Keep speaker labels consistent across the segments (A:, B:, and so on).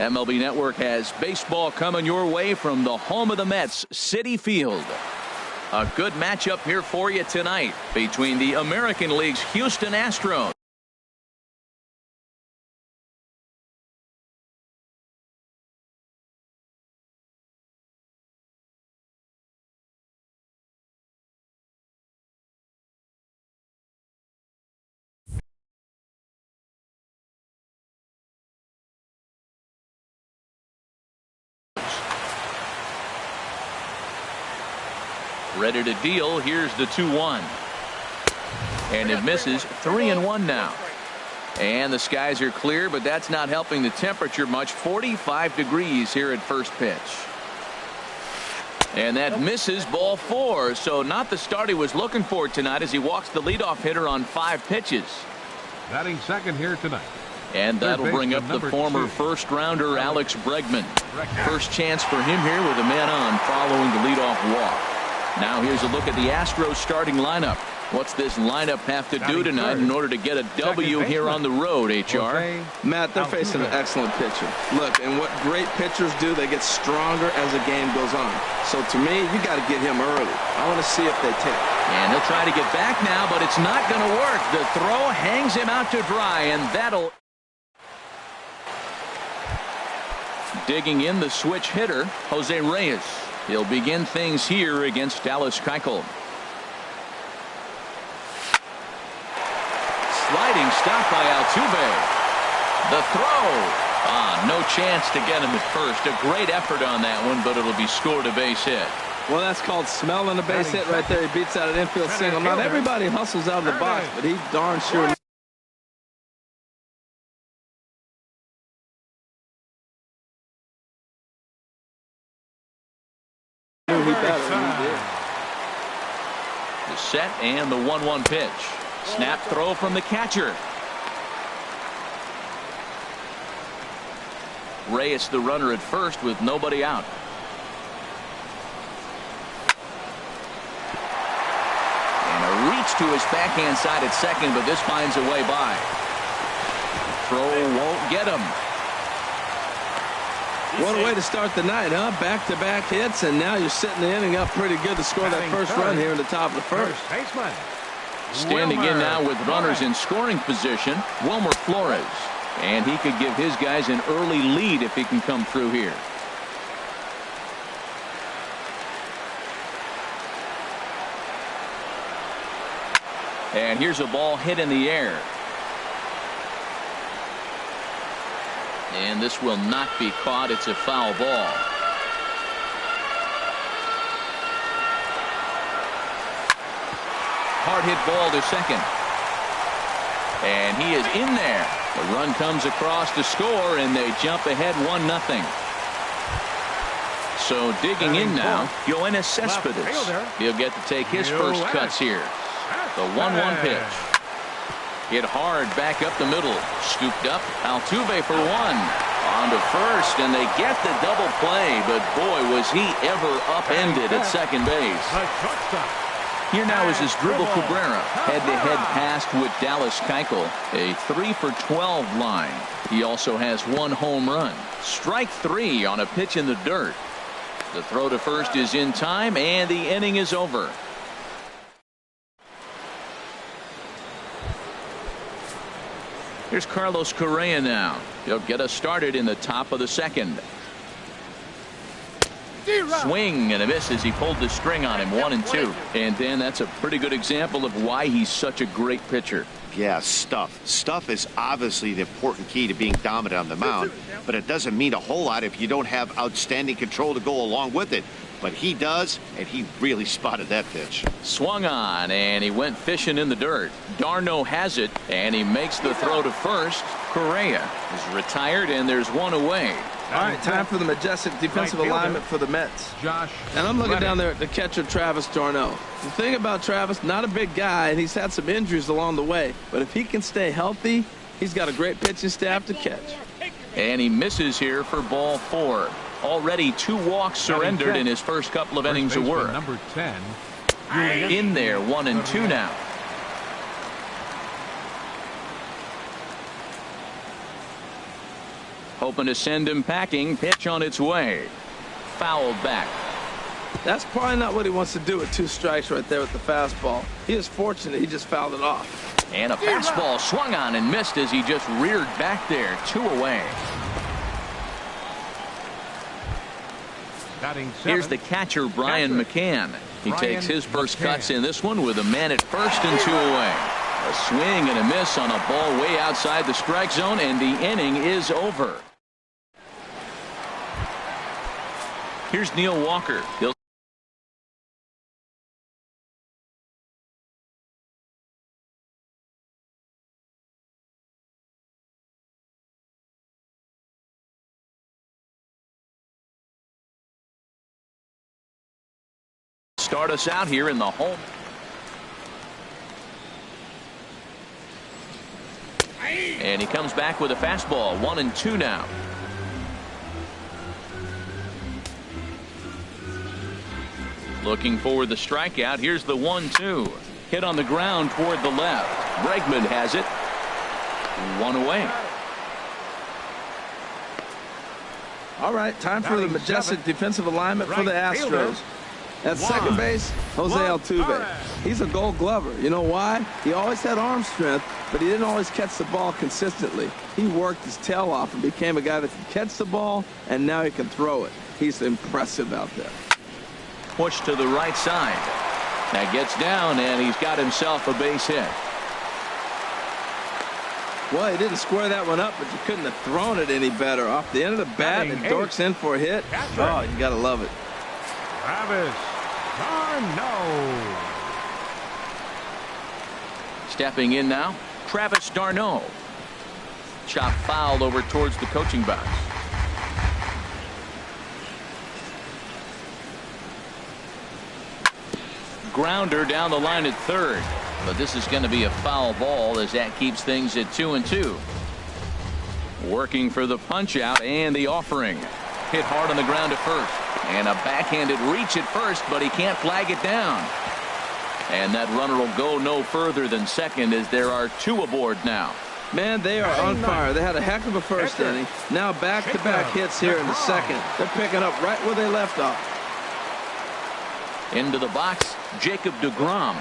A: MLB Network has baseball coming your way from the home of the Mets, Citi Field. A good matchup here for you tonight between the American League's Houston Astros ready to deal. Here's the 2-1. And it misses. 3-1 now. And the skies are clear, but that's not helping the temperature much. 45 degrees here at first pitch. And that misses, ball 4. So not the start he was looking for tonight as he walks the leadoff hitter on 5 pitches.
B: Batting second here tonight.
A: And that'll bring up the former first rounder Alex Bregman. First chance for him here with a man on following the leadoff walk. Now here's a look at the Astros starting lineup. What's this lineup have to do tonight in order to get a W here on the road, HR?
C: Matt, they're facing an excellent pitcher. Look, and what great pitchers do, they get stronger as the game goes on. So to me, you got to get him early. I want to see if they take.
A: And he'll try to get back now, but it's not going to work. The throw hangs him out to dry, and that'll... Digging in the switch hitter, Jose Reyes. He'll begin things here against Dallas Keuchel. Sliding stop by Altuve. The throw. No chance to get him at first. A great effort on that one, but it'll be scored a base hit.
C: Well, that's called smelling a base hit right there. He beats out an infield single. Not everybody hustles out of the box, but he darn sure.
A: The set and the 1-1 pitch. Snap throw from the catcher. Reyes the runner at first with nobody out. And a reach to his backhand side at second, but this finds a way by. Throw won't get him.
C: What a way to start the night, huh? Back-to-back hits, and now you're sitting the inning up pretty good to score that first run here in the top of the first.
A: Standing in now with runners in scoring position, Wilmer Flores. And he could give his guys an early lead if he can come through here. And here's a ball hit in the air. And this will not be caught. It's a foul ball. Hard hit ball to second. And he is in there. The run comes across to score, and they jump ahead 1-0. So digging in now, Yoenis Cespedes. He'll get to take his first cuts here. The 1-1 pitch. Hit hard back up the middle. Scooped up. Altuve for 1. On to first, and they get the double play, but boy, was he ever upended at second base. Here now is Asdrubal Cabrera. Head-to-head pass with Dallas Keuchel. A 3-for-12 line. He also has 1 home run. Strike 3 on a pitch in the dirt. The throw to first is in time, and the inning is over. Here's Carlos Correa now. He'll get us started in the top of the second. Swing and a miss as he pulled the string on him. 1-2. And Dan, that's a pretty good example of why he's such a great pitcher.
D: Yeah, stuff is obviously the important key to being dominant on the mound, but it doesn't mean a whole lot if you don't have outstanding control to go along with it. But he does, and he really spotted that pitch.
A: Swung on, and he went fishing in the dirt. Darno has it, and he makes the throw to first. Correa is retired, and there's 1 away.
C: All right, time for the majestic defensive alignment for the Mets. And I'm looking down there at the catcher, Travis d'Arnaud. The thing about Travis, not a big guy, and he's had some injuries along the way. But if he can stay healthy, he's got a great pitching staff to catch.
A: And he misses here for ball 4. Already 2 walks surrendered in his first couple of innings of work.
B: Number 10.
A: In there, 1-2 now. Hoping to send him packing. Pitch on its way. Fouled back.
C: That's probably not what he wants to do with 2 strikes right there with the fastball. He is fortunate he just fouled it off.
A: And a fastball swung on and missed as he just reared back there. 2 away. Here's the catcher, Brian McCann. He takes his first cuts in this one with a man at first and 2 away. A swing and a miss on a ball way outside the strike zone, and the inning is over. Here's Neil Walker. He'll start us out here in the home. And he comes back with a fastball. 1-2 now. Looking for the strikeout. Here's the 1-2. Hit on the ground toward the left. Bregman has it. 1 away.
C: All right, time for the majestic defensive alignment for the Astros. At second base, Jose Altuve. He's a Gold Glover. You know why? He always had arm strength, but he didn't always catch the ball consistently. He worked his tail off and became a guy that can catch the ball, and now he can throw it. He's impressive out there.
A: Push to the right side. That gets down, and he's got himself a base hit.
C: Well, he didn't square that one up, but you couldn't have thrown it any better. Off the end of the bat, and dorks in for a hit. Oh, you got to love it.
B: Travis d'Arnaud.
A: Stepping in now, Travis d'Arnaud. Chop fouled over towards the coaching box. Grounder down the line at third. But this is going to be a foul ball as that keeps things at 2-2. Working for the punch out and the offering. Hit hard on the ground at first. And a backhanded reach at first, but he can't flag it down. And that runner will go no further than second as there are 2 aboard now.
C: Man, they are on fire. They had a heck of a first inning. Now back-to-back hits here in the second. They're picking up right where they left off.
A: Into the box, Jacob deGrom.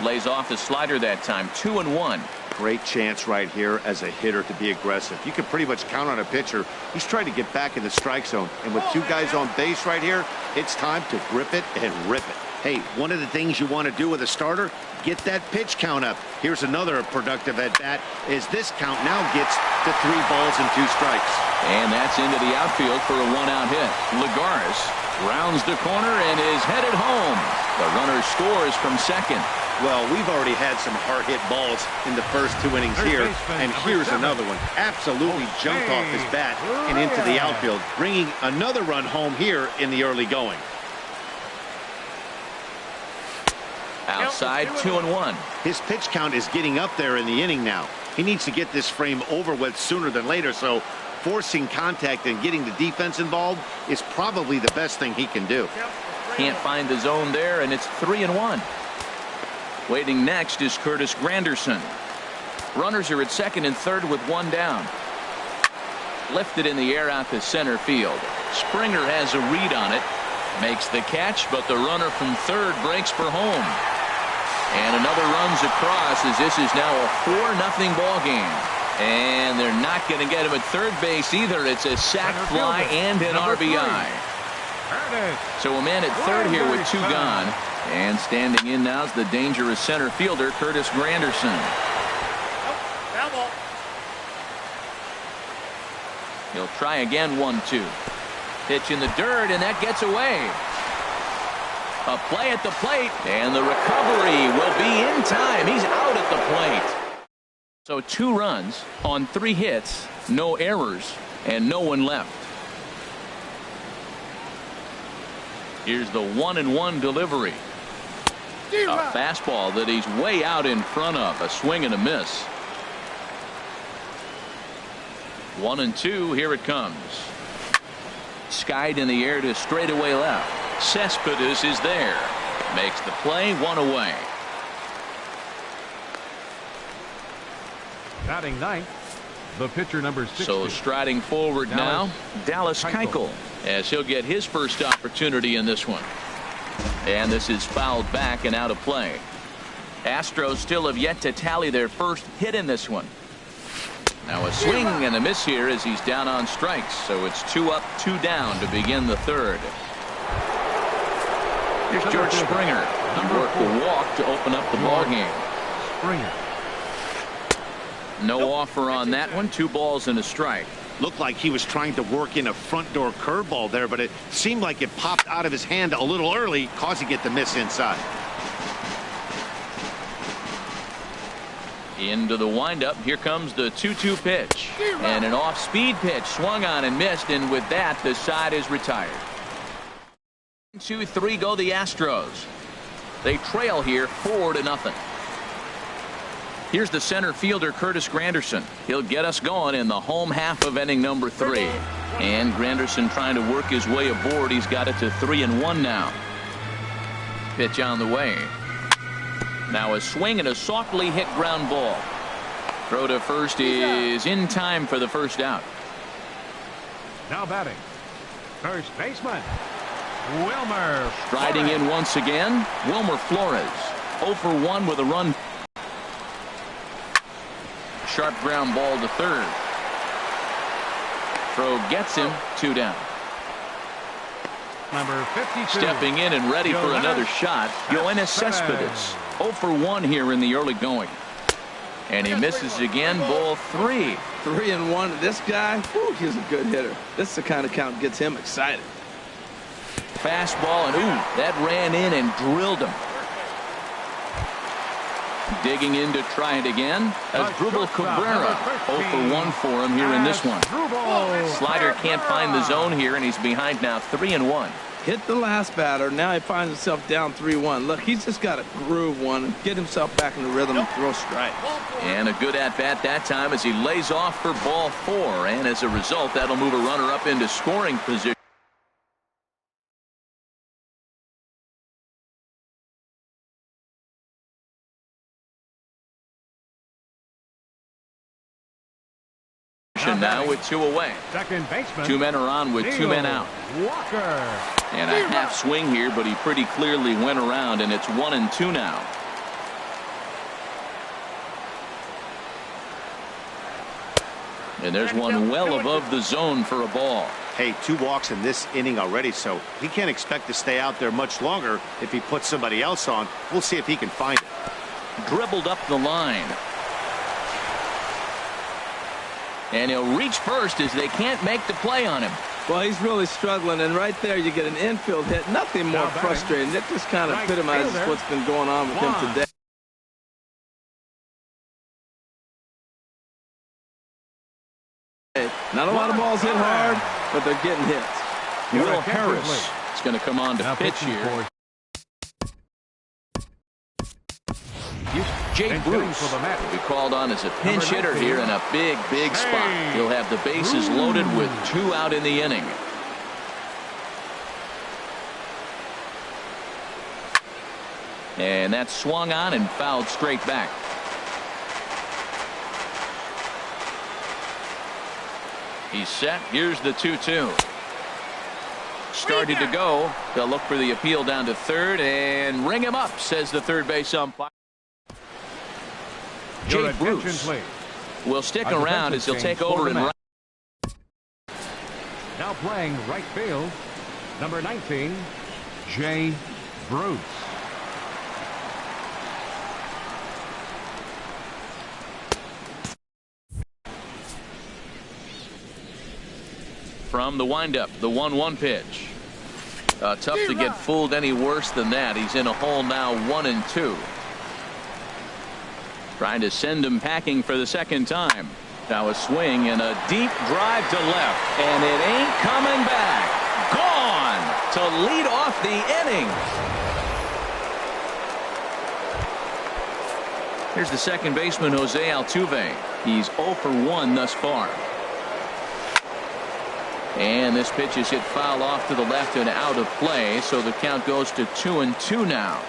A: Lays off the slider that time. 2-1.
D: Great chance right here as a hitter to be aggressive. You can pretty much count on a pitcher. He's trying to get back in the strike zone. And with 2 guys on base right here, it's time to grip it and rip it. Hey, one of the things you want to do with a starter, get that pitch count up. Here's another productive at-bat as this count now gets to 3 balls and 2 strikes.
A: And that's into the outfield for a 1-out hit. Lagares rounds the corner and is headed home. The runner scores from second.
D: Well, we've already had some hard-hit balls in the first 2 innings here, and here's another one. Absolutely jumped off his bat and into the outfield, bringing another run home here in the early going.
A: Outside, 2-1.
D: His pitch count is getting up there in the inning now. He needs to get this frame over with sooner than later, so forcing contact and getting the defense involved is probably the best thing he can do.
A: Can't find the zone there, and it's 3-1. Waiting next is Curtis Granderson. Runners are at second and third with 1 down. Lifted in the air out to center field. Springer has a read on it. Makes the catch, but the runner from third breaks for home. And another runs across as this is now a 4-0 ball game. And they're not going to get him at third base either. It's a sac fly and an RBI. So a man at third here with 2 gone. And standing in now is the dangerous center fielder, Curtis Granderson. He'll try again, 1-2. Pitch in the dirt, and that gets away. A play at the plate, and the recovery will be in time. He's out at the plate. So 2 runs on 3 hits, no errors, and no one left. Here's the 1-1 delivery. A fastball that he's way out in front of. A swing and a miss. 1-2. Here it comes. Skied in the air to straightaway left. Cespedes is there. Makes the play. 1 away.
B: Batting 9th, The pitcher, number 60.
A: So striding forward now, Dallas Keuchel, as he'll get his first opportunity in this one. And this is fouled back and out of play. Astros still have yet to tally their first hit in this one. Now a swing and a miss here as he's down on strikes. So it's 2 up, 2 down to begin the third. Here's George Springer. He worked the walk to open up the ball game.
B: Springer.
A: No offer on that one. 2 balls and a strike.
D: Looked like he was trying to work in a front door curveball there, but it seemed like it popped out of his hand a little early, causing it to miss inside.
A: Into the windup. Here comes the 2-2 pitch. And an off-speed pitch swung on and missed, and with that the side is retired. 2-3 go the Astros. They trail here 4-0. Here's the center fielder, Curtis Granderson. He'll get us going in the home half of inning number 3. And Granderson trying to work his way aboard. He's got it to 3-1 now. Pitch on the way. Now a swing and a softly hit ground ball. Throw to first is in time for the first out.
B: Now batting, first baseman, Wilmer.
A: Striding in once again, Wilmer Flores. 0 for 1 with a run. Sharp ground ball to third. Throw gets him, 2 down.
B: Number 52.
A: Stepping in and ready for another shot, Yoenis Cespedes. 0 for 1 here in the early going. And he misses again, ball 3.
C: 3-1. This guy, whew, he's a good hitter. This is the kind of count gets him excited.
A: Fastball, and that ran in and drilled him. Digging in to try it again. Asdrubal Cabrera. 0 for 1 for him here in this one. Slider can't find the zone here, and he's behind now 3-1.
C: Hit the last batter. Now he finds himself down 3-1. Look, he's just got to groove one and get himself back in the rhythm and throw strikes.
A: And a good at-bat that time as he lays off for ball 4. And as a result, that'll move a runner up into scoring position. Now with 2 away.
B: Second baseman.
A: 2 men are on with 2 men out.
B: Walker.
A: And a half swing here, but he pretty clearly went around, and it's 1-2 now. And there's one well above the zone for a ball.
D: Hey, 2 walks in this inning already, so he can't expect to stay out there much longer if he puts somebody else on. We'll see if he can find it.
A: Dribbled up the line. And he'll reach first as they can't make the play on him.
C: Well, he's really struggling, and right there you get an infield hit. Nothing more frustrating. That just kind of epitomizes what's been going on with him today. Not a lot of balls hit hard, but they're getting hits.
A: Will Harris is going to come on to pitch here. Jay Bruce will be called on as a pinch hitter here in a big spot. He'll have the bases loaded with 2 out in the inning. And that's swung on and fouled straight back. He's set. Here's the 2-2. Started to go. They'll look for the appeal down to third and ring him up, says the third base umpire. Jay Bruce will stick around as he'll take over and right.
B: Now playing right field, number 19, Jay Bruce.
A: From the windup, the 1-1 pitch. Tough to get fooled any worse than that. He's in a hole now, 1-2. Trying to send him packing for the second time. Now a swing and a deep drive to left, and it ain't coming back. Gone to lead off the inning. Here's the second baseman, Jose Altuve. He's 0 for 1 thus far. And this pitch is hit foul off to the left and out of play, so the count goes to 2-2 now.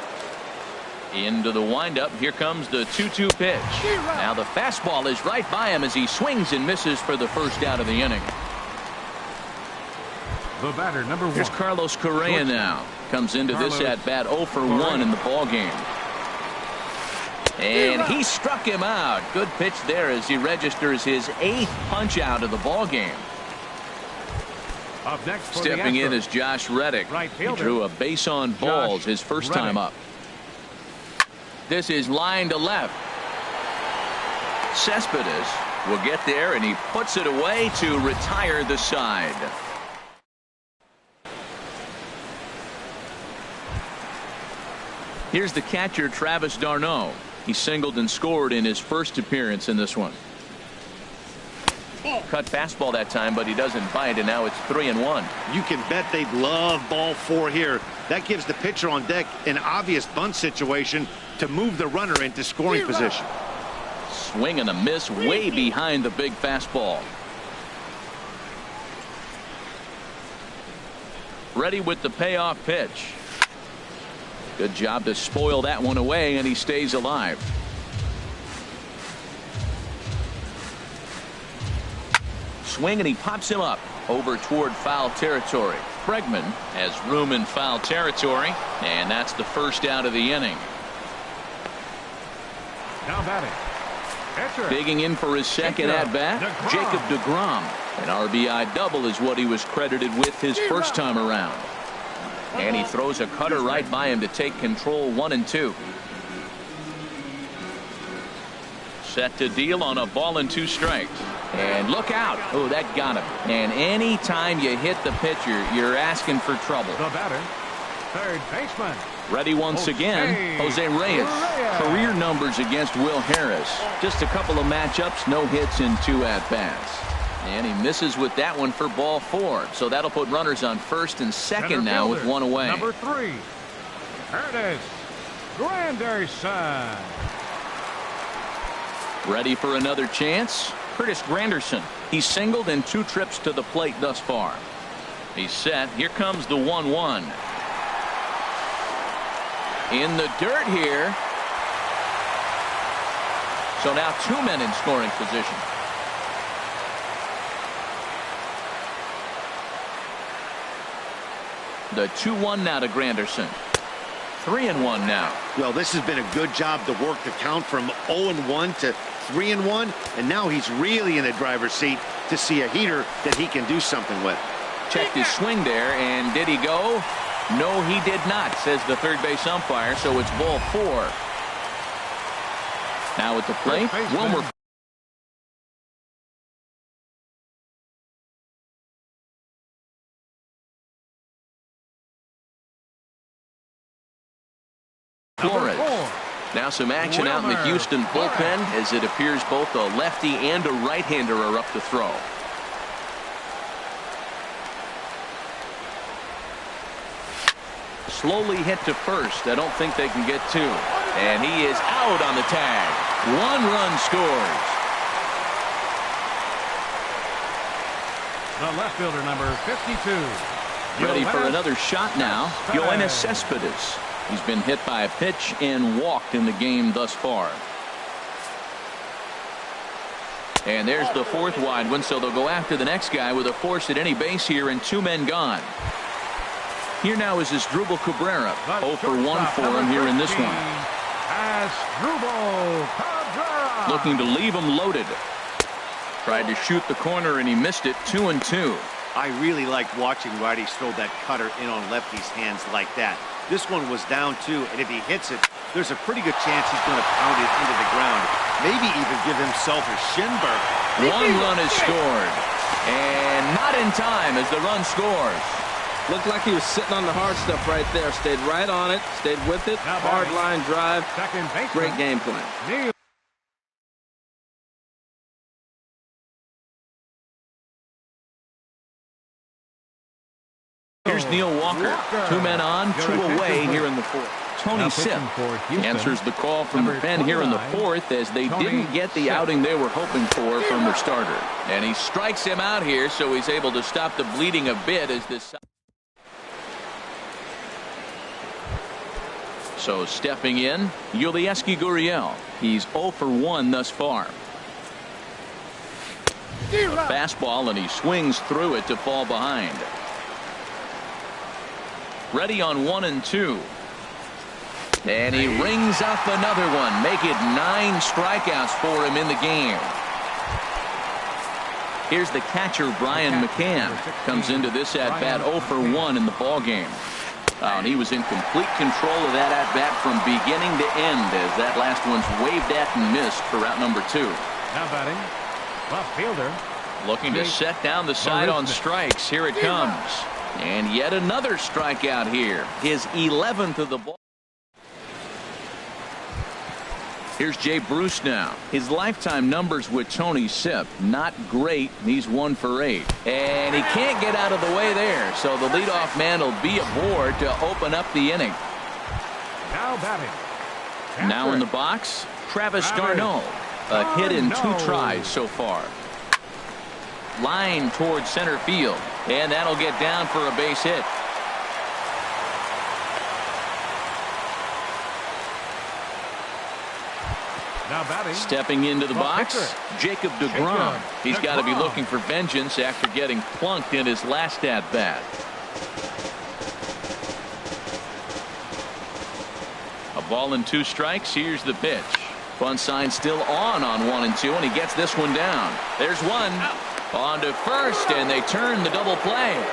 A: Into the windup. Here comes the 2-2 pitch. Now the fastball is right by him as he swings and misses for the first out of the inning.
B: The batter, number 1.
A: Here's Carlos Correa now. Comes into this at bat 0 for 1 in the ball game. And he struck him out. Good pitch there as he registers his 8th punch out of the ball game.
B: Up next for
A: Stepping in is Josh Reddick. He drew a base on balls his first time up. This is line to left. Cespedes will get there, and he puts it away to retire the side. Here's the catcher, Travis d'Arnaud. He singled and scored in his first appearance in this one. Cut fastball that time, but he doesn't bite, and now it's 3-1.
D: You can bet they'd love ball 4 here. That gives the pitcher on deck an obvious bunt situation to move the runner into scoring position.
A: Swing and a miss way behind the big fastball. Ready with the payoff pitch. Good job to spoil that one away, and he stays alive. Swing, and he pops him up over toward foul territory. Bregman has room in foul territory, and that's the first out of the inning.
B: Now batting.
A: Digging in for his second at bat, Jacob deGrom. An RBI double is what he was credited with his first time around. And he throws a cutter right by him to take control. 1-2. Set to deal on a ball and 2 strikes. And look out. Oh, that got him. And any time you hit the pitcher, you're asking for trouble.
B: The batter, third baseman.
A: Ready once again, Jose Reyes. Career numbers against Will Harris. Just a couple of matchups, no hits in 2 at-bats. And he misses with that one for ball 4. So that'll put runners on first and second now with 1 away.
B: Number 3, Curtis Granderson.
A: Ready for another chance? Curtis Granderson. He's singled in 2 trips to the plate thus far. He's set. Here comes the 1-1. In the dirt here. So now 2 men in scoring position. The 2-1 now to Granderson. 3-1 now.
D: Well, this has been a good job to work the count from 0-1 to 3-1, and now he's really in the driver's seat to see a heater that he can do something with.
A: Checked his swing there, and did he go? No, he did not, says the third base umpire, so it's ball 4. Now at the plate, Wilmer. Flores. Now some action out in the Houston bullpen as it appears both a lefty and a right-hander are up to throw. Slowly hit to first. I don't think they can get 2. And he is out on the tag. 1 run scores.
B: The left fielder, number 52.
A: Ready for another shot now. Yoenis Cespedes. He's been hit by a pitch and walked in the game thus far. And there's the 4th wide one, so they'll go after the next guy with a force at any base here and 2 men gone. Here now is Asdrubal Cabrera. 0 for 1 for him here in this one.
B: Asdrubal Cabrera.
A: Looking to leave him loaded. Tried to shoot the corner and he missed it. 2-2.
D: I really like watching righties throw that cutter in on lefties' hands like that. This one was down 2, and if he hits it, there's a pretty good chance he's going to pound it into the ground. Maybe even give himself a shin burn.
A: 1 run is scored. And not in time as the run scores.
C: Looked like he was sitting on the hard stuff right there. Stayed right on it. Stayed with it. Hard line drive. Great game plan.
A: Here's Neil Walker. 2 men on, 2 away here in the 4th. Tony Sipp answers the call from the pen here in the 4th as they didn't get the outing they were hoping for from their starter. And he strikes him out here, so he's able to stop the bleeding a bit as this. So stepping in, Yulieski Gurriel. He's 0 for 1 thus far. A fastball, and he swings through it to fall behind. Ready on 1-2. And he rings up another one. Make it 9 strikeouts for him in the game. Here's the catcher, Brian McCann. Comes into this at-bat 0 for 1 in the ballgame. And he was in complete control of that at-bat from beginning to end, as that last one's waved at and missed for route number 2.
B: Now batting, left fielder.
A: Looking to set down the side on strikes. Here it comes. And yet another strikeout here. His 11th of the ball. Here's Jay Bruce now. His lifetime numbers with Tony Sipp, not great. He's 1 for 8. And he can't get out of the way there. So the leadoff man will be aboard to open up the inning.
B: Now batting.
A: Now in the box, Travis d'Arnaud. A hit in 2 tries so far. Line towards center field. And that'll get down for a base hit.
B: Now batting.
A: Stepping into the box, Jacob deGrom. He's got to be looking for vengeance after getting plunked in his last at-bat. A ball and 2 strikes. Here's the pitch. Bunt sign still on 1-2, and he gets this one down. There's one. On to first, and they turn the double play.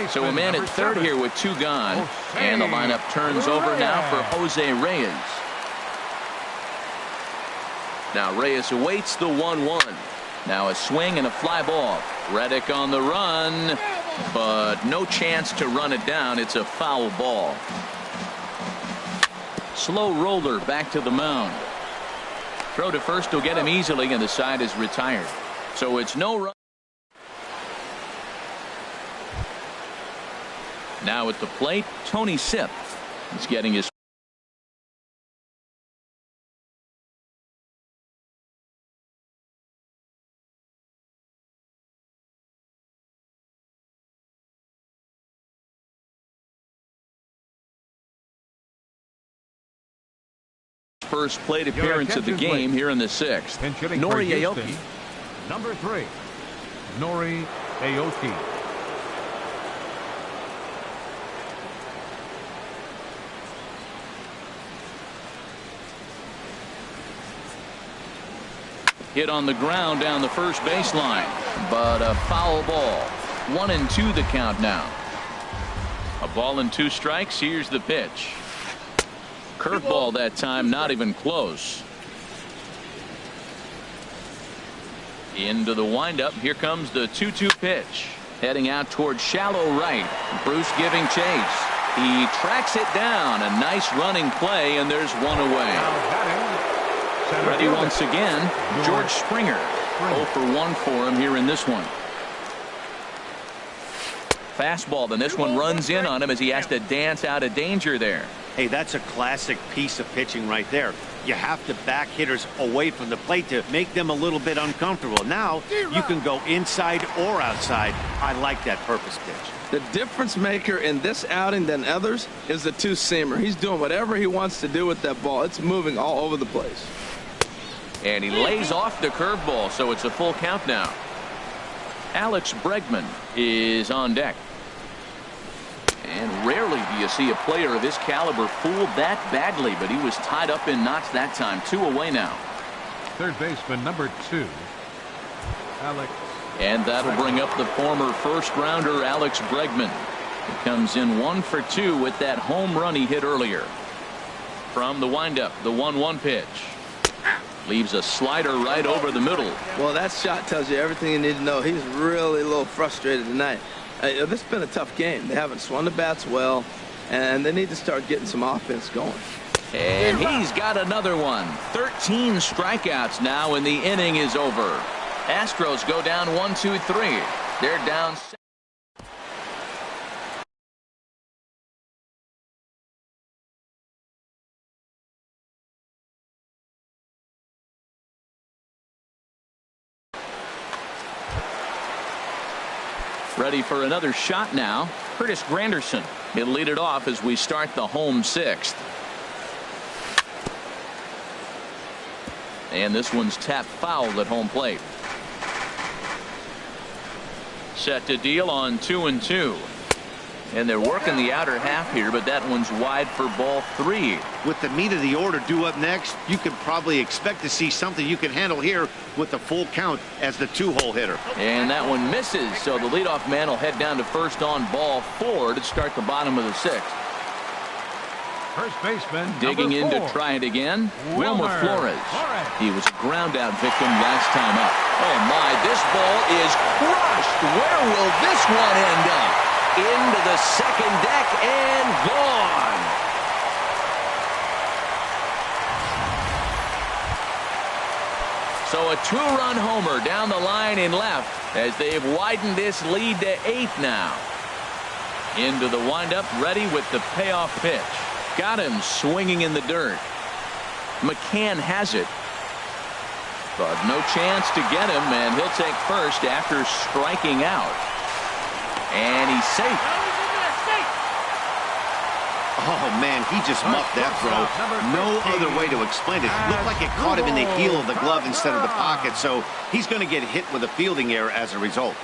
A: So a man at third here with 2 gone. And the lineup turns over now for Jose Reyes. Now Reyes awaits the 1-1. Now a swing and a fly ball. Reddick on the run, but no chance to run it down. It's a foul ball. Slow roller back to the mound. Throw to first will get him easily, and the side is retired. So it's no run. Now at the plate, Tony Sipp. He's getting his first plate appearance of the game here in the 6th. Nori Aoki.
B: Number 3, Nori Aoki.
A: Hit on the ground down the first baseline, but a foul ball. 1-2 the count now. A ball and 2 strikes. Here's the pitch. Curveball that time, not even close. Into the windup. Here comes the 2-2 pitch. Heading out towards shallow right. Bruce giving chase. He tracks it down. A nice running play, and there's one away. Ready once again, George Springer. 0 for 1 for him here in this one. Fastball, then this one runs in on him as he has to dance out of danger there.
D: Hey, that's a classic piece of pitching right there. You have to back hitters away from the plate to make them a little bit uncomfortable. Now you can go inside or outside. I like that purpose pitch.
C: The difference maker in this outing than others is the 2-seamer. He's doing whatever he wants to do with that ball. It's moving all over the place.
A: And he lays off the curveball, so it's a full count now. Alex Bregman is on deck. And rarely do you see a player of his caliber fooled that badly, but he was tied up in knots that time. 2 away now.
B: Third baseman number 2, Alex.
A: And that'll bring up the former first-rounder Alex Bregman. He comes in 1 for 2 with that home run he hit earlier. From the windup, the 1-1 pitch. Leaves a slider right over the middle.
C: Well, that shot tells you everything you need to know. He's really a little frustrated tonight. This has been a tough game. They haven't swung the bats well, and they need to start getting some offense going.
A: And he's got another one. 13 strikeouts now, and the inning is over. Astros go down 1-2-3. They're down 7. Ready for another shot now. Curtis Granderson. He'll lead it off as we start the home sixth. And this one's tapped foul at home plate. Set to deal on 2-2. And they're working the outer half here, but that one's wide for ball 3.
D: With the meat of the order due up next, you could probably expect to see something you can handle here with the full count as the 2-hole hitter.
A: And that one misses, so the leadoff man will head down to first on ball 4 to start the bottom of the 6th.
B: First baseman
A: digging in to try it again, Wilmer Flores. He was a ground out victim last time up. Oh my, this ball is crushed. Where will this one end up? Into the second deck and gone. So a 2-run homer down the line in left as they've widened this lead to 8 now. Into the windup, ready with the payoff pitch. Got him swinging in the dirt. McCann has it, but no chance to get him, and he'll take first after striking out. And he's safe.
D: Oh, man, he just muffed that throw. No other way to explain it. Looked like it caught him in the heel of the glove instead of the pocket, so he's going to get hit with a fielding error as a result.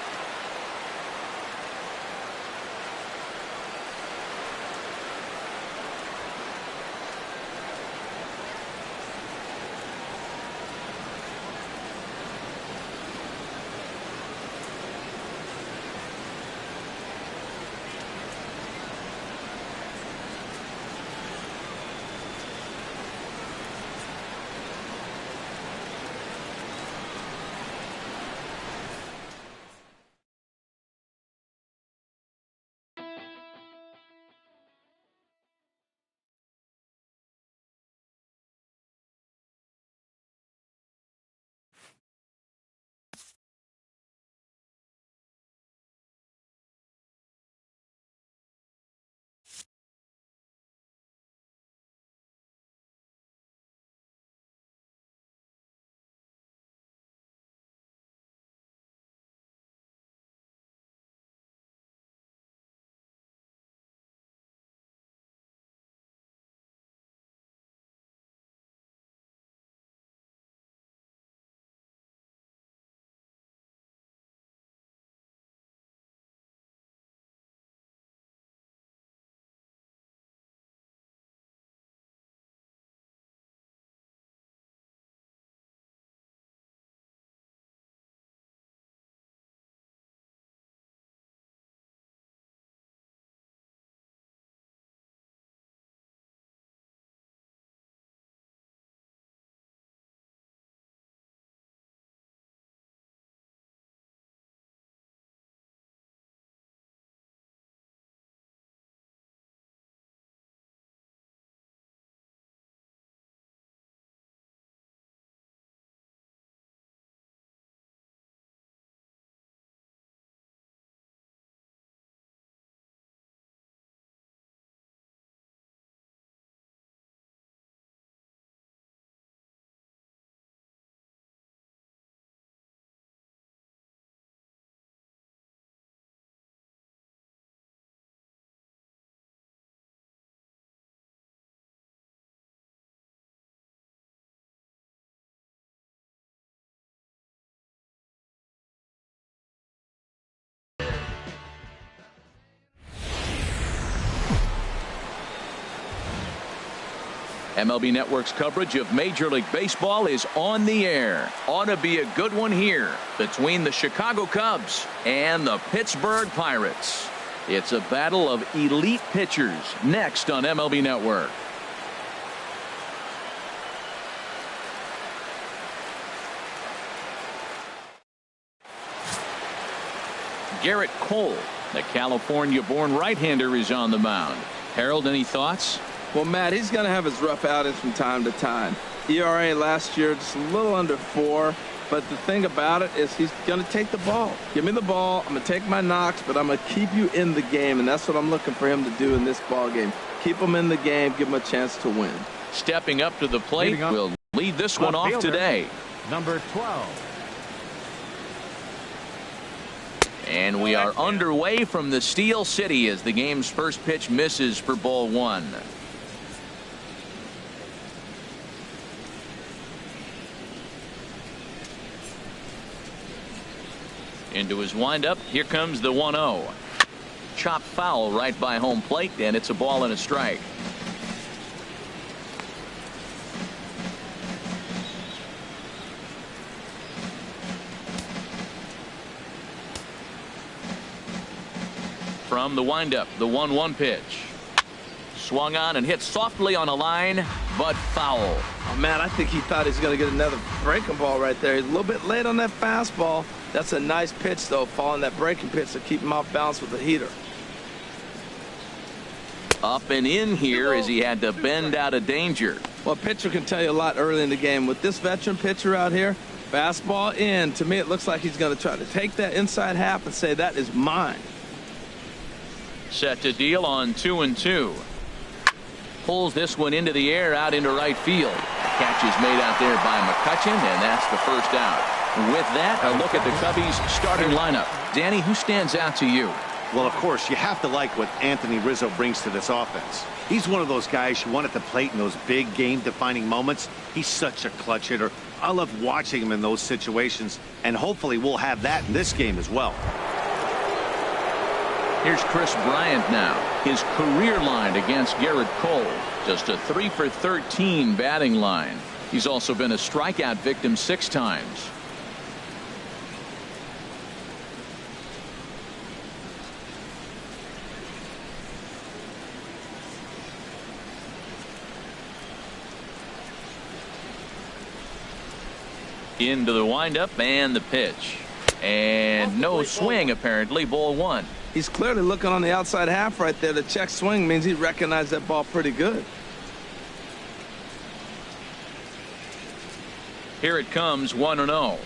A: MLB Network's coverage of Major League Baseball is on the air. Ought to be a good one here between the Chicago Cubs and the Pittsburgh Pirates. It's a battle of elite pitchers next on MLB Network. Garrett Cole, the California-born right-hander, is on the mound. Harold, any thoughts?
C: Well, Matt, he's going to have his rough outings from time to time. ERA last year just a little under 4. But the thing about it is he's going to take the ball. Give me the ball. I'm going to take my knocks, but I'm going to keep you in the game. And that's what I'm looking for him to do in this ball game. Keep him in the game. Give him a chance to win.
A: Stepping up to the plate will lead this one off today.
B: Number 12.
A: And we are underway from the Steel City as the game's first pitch misses for ball one. Into his windup. Here comes the 1-0. Chopped foul right by home plate, and it's a ball and a strike. From the windup, the 1-1 pitch. Swung on and hit softly on a line, but foul.
C: Oh, man, I think he thought he was going to get another breaking ball right there. He's a little bit late on that fastball. That's a nice pitch, though, following that breaking pitch to keep him off balance with the heater.
A: Up and in here as he had to bend out of danger.
C: Well, a pitcher can tell you a lot early in the game. With this veteran pitcher out here, fastball in, to me it looks like he's going to try to take that inside half and say, that is mine.
A: Set to deal on 2-2. Pulls this one into the air out into right field. Catch is made out there by McCutchen, and that's the first out. With that, a look at the Cubbies starting lineup. Danny, who stands out to you?
D: Well, of course, you have to like what Anthony Rizzo brings to this offense. He's one of those guys you want at the plate in those big game-defining moments. He's such a clutch hitter. I love watching him in those situations, and hopefully we'll have that in this game as well.
A: Here's Chris Bryant now. His career line against Garrett Cole. Just a 3 for 13 batting line. He's also been a strikeout victim 6 times. Into the windup and the pitch. And no swing, apparently. Ball one.
C: He's clearly looking on the outside half right there. The check swing means he recognized that ball pretty good.
A: Here it comes, 1-0.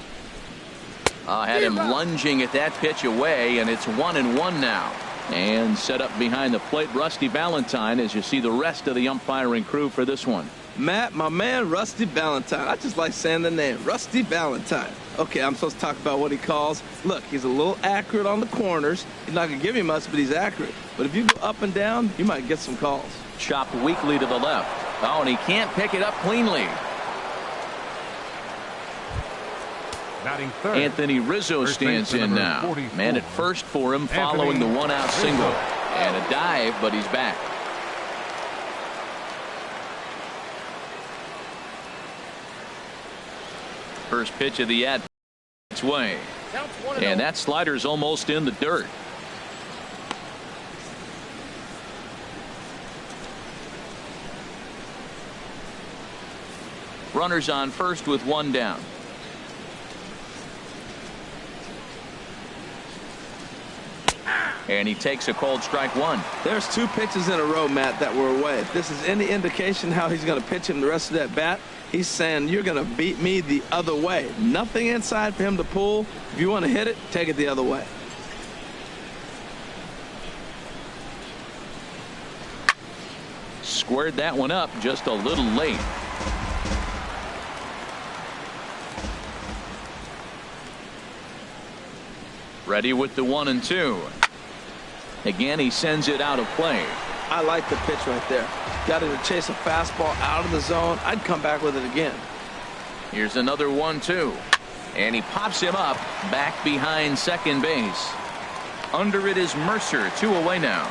A: Had him lunging at that pitch away, and it's 1-1 now. And set up behind the plate, Rusty Valentine, as you see the rest of the umpiring crew for this one.
C: Matt, my man, Rusty Valentine. I just like saying the name, Rusty Valentine. Okay, I'm supposed to talk about what he calls. Look, he's a little accurate on the corners. He's not going to give you much, but he's accurate. But if you go up and down, you might get some calls.
A: Chopped weakly to the left. Oh, and he can't pick it up cleanly.
B: Batting third,
A: Anthony Rizzo stands in now. 44. Man at first for him following the one-out single. And a dive, but he's back. First pitch of the at its way. And that slider's almost in the dirt. Runners on first with one down. And he takes a called strike one.
C: There's 2 pitches in a row, Matt, that were away. If this is any indication how he's going to pitch him the rest of that bat, he's saying you're going to beat me the other way. Nothing inside for him to pull. If you want to hit it, take it the other way.
A: Squared that one up just a little late. Ready with the 1-2. Again, he sends it out of play.
C: I like the pitch right there. Got him to chase a fastball out of the zone. I'd come back with it again.
A: Here's another 1-2. And he pops him up back behind second base. Under it is Mercer. 2 away now.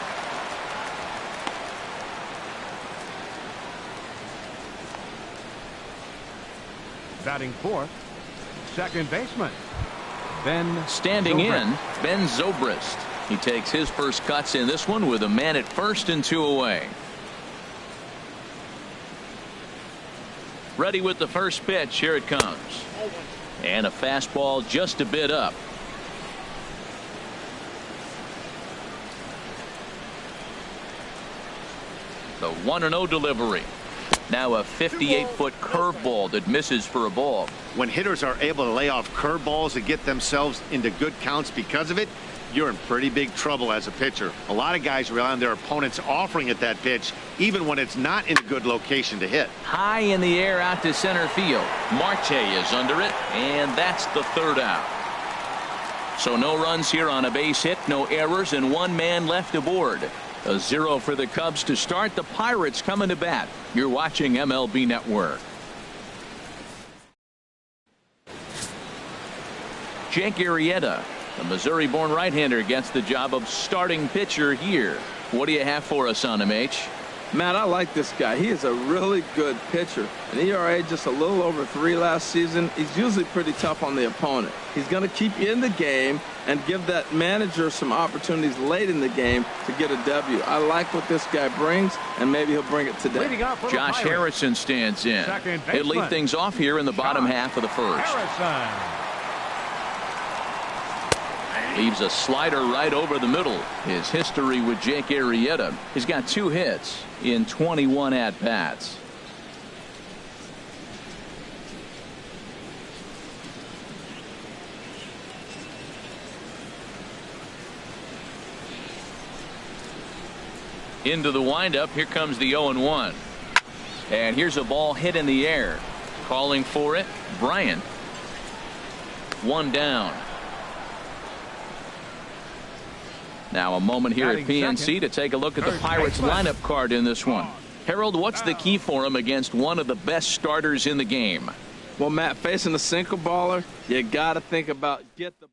B: Batting fourth, second baseman Ben
A: standing
B: Zobrist.
A: In, Ben Zobrist. He takes his first cuts in this one with a man at first and 2 away. Ready with the first pitch. Here it comes. And a fastball just a bit up. The 1-0 delivery. Now a 58-foot curveball that misses for a ball.
D: When hitters are able to lay off curveballs and get themselves into good counts because of it, you're in pretty big trouble as a pitcher. A lot of guys rely on their opponents offering at that pitch, even when it's not in a good location to hit.
A: High in the air out to center field. Marte is under it, and that's the third out. So no runs here on a base hit, no errors, and one man left aboard. A 0 for the Cubs to start. The Pirates coming to bat. You're watching MLB Network. Jake Arrieta, the Missouri-born right-hander, gets the job of starting pitcher here. What do you have for us on him, H?
C: Matt, I like this guy. He is a really good pitcher. An ERA just a little over 3 last season. He's usually pretty tough on the opponent. He's going to keep you in the game and give that manager some opportunities late in the game to get a W. I like what this guy brings, and maybe he'll bring it today.
A: Josh Harrison stands in. He'll lead things off here in the bottom half of the first. Leaves a slider right over the middle. His history with Jake Arrieta. He's got 2 hits in 21 at-bats. Into the windup. Here comes the 0-1. And here's a ball hit in the air. Calling for it, Bryant. 1 down. Now a moment here at PNC to take a look at the Pirates lineup card in this one. Harold, what's the key for him against one of the best starters in the game?
C: Well, Matt, facing a single baller, you got to think about get the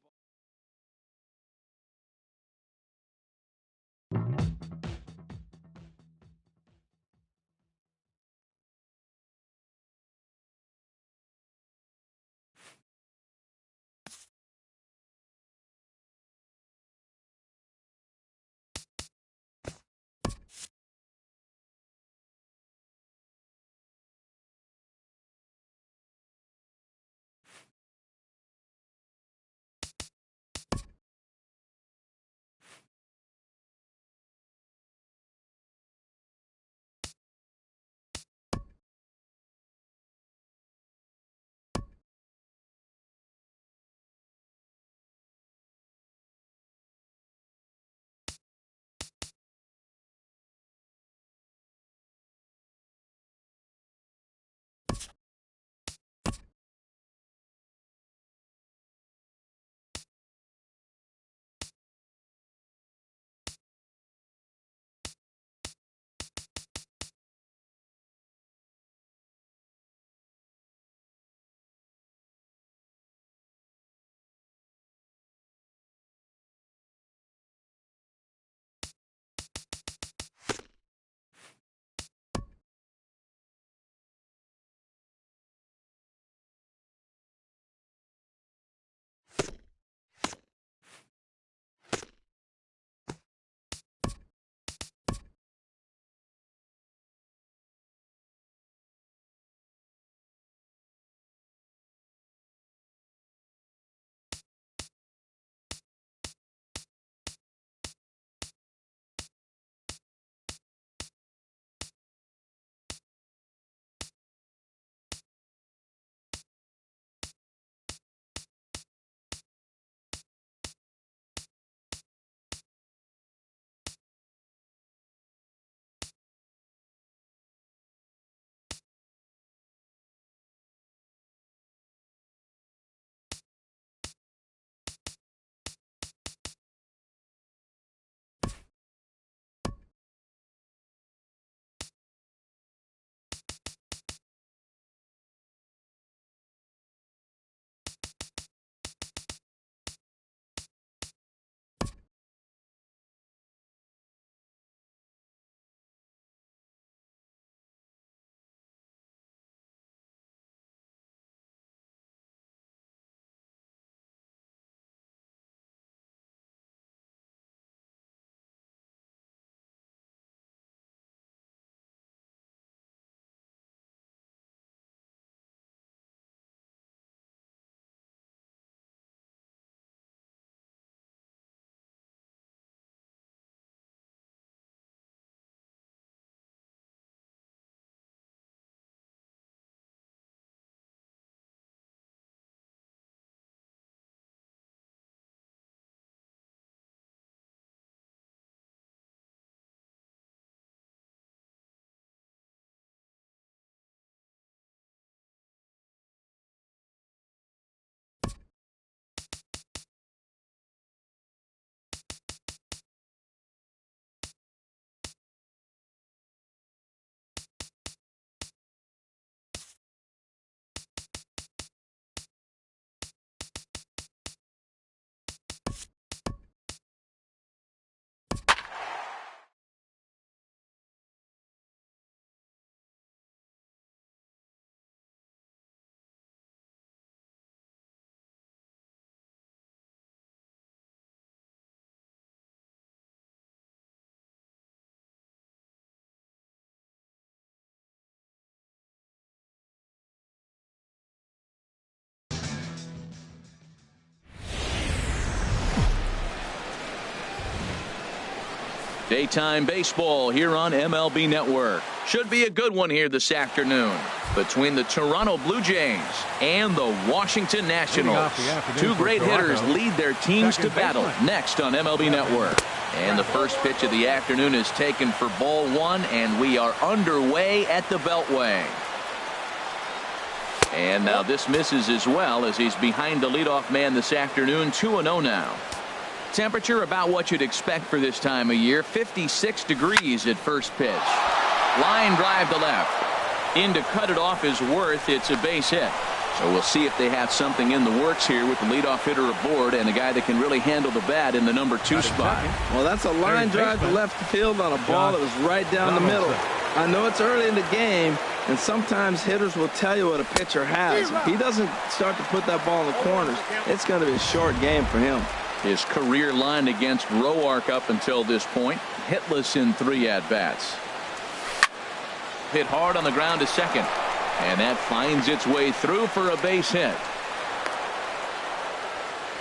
A: Daytime baseball here on MLB Network. Should be a good one here this afternoon between the Toronto Blue Jays and the Washington Nationals. Two great hitters lead their teams to battle next on MLB Network. And the first pitch of the afternoon is taken for ball one, and we are underway at the Beltway. And now this misses as well as he's behind the leadoff man this afternoon. 2-0 now. Temperature about what you'd expect for this time of year. 56 degrees at first pitch. Line drive to left. In to cut it off is Worth. It's a base hit. So we'll see if they have something in the works here with the leadoff hitter aboard and a guy that can really handle the bat in the number 2 spot.
C: Well, that's a line drive to left field on a ball that was right down the middle. I know it's early in the game, and sometimes hitters will tell you what a pitcher has. If he doesn't start to put that ball in the corners, it's going to be a short game for him.
A: His career line against Roark up until this point, hitless in 3 at-bats. Hit hard on the ground to second, and that finds its way through for a base hit.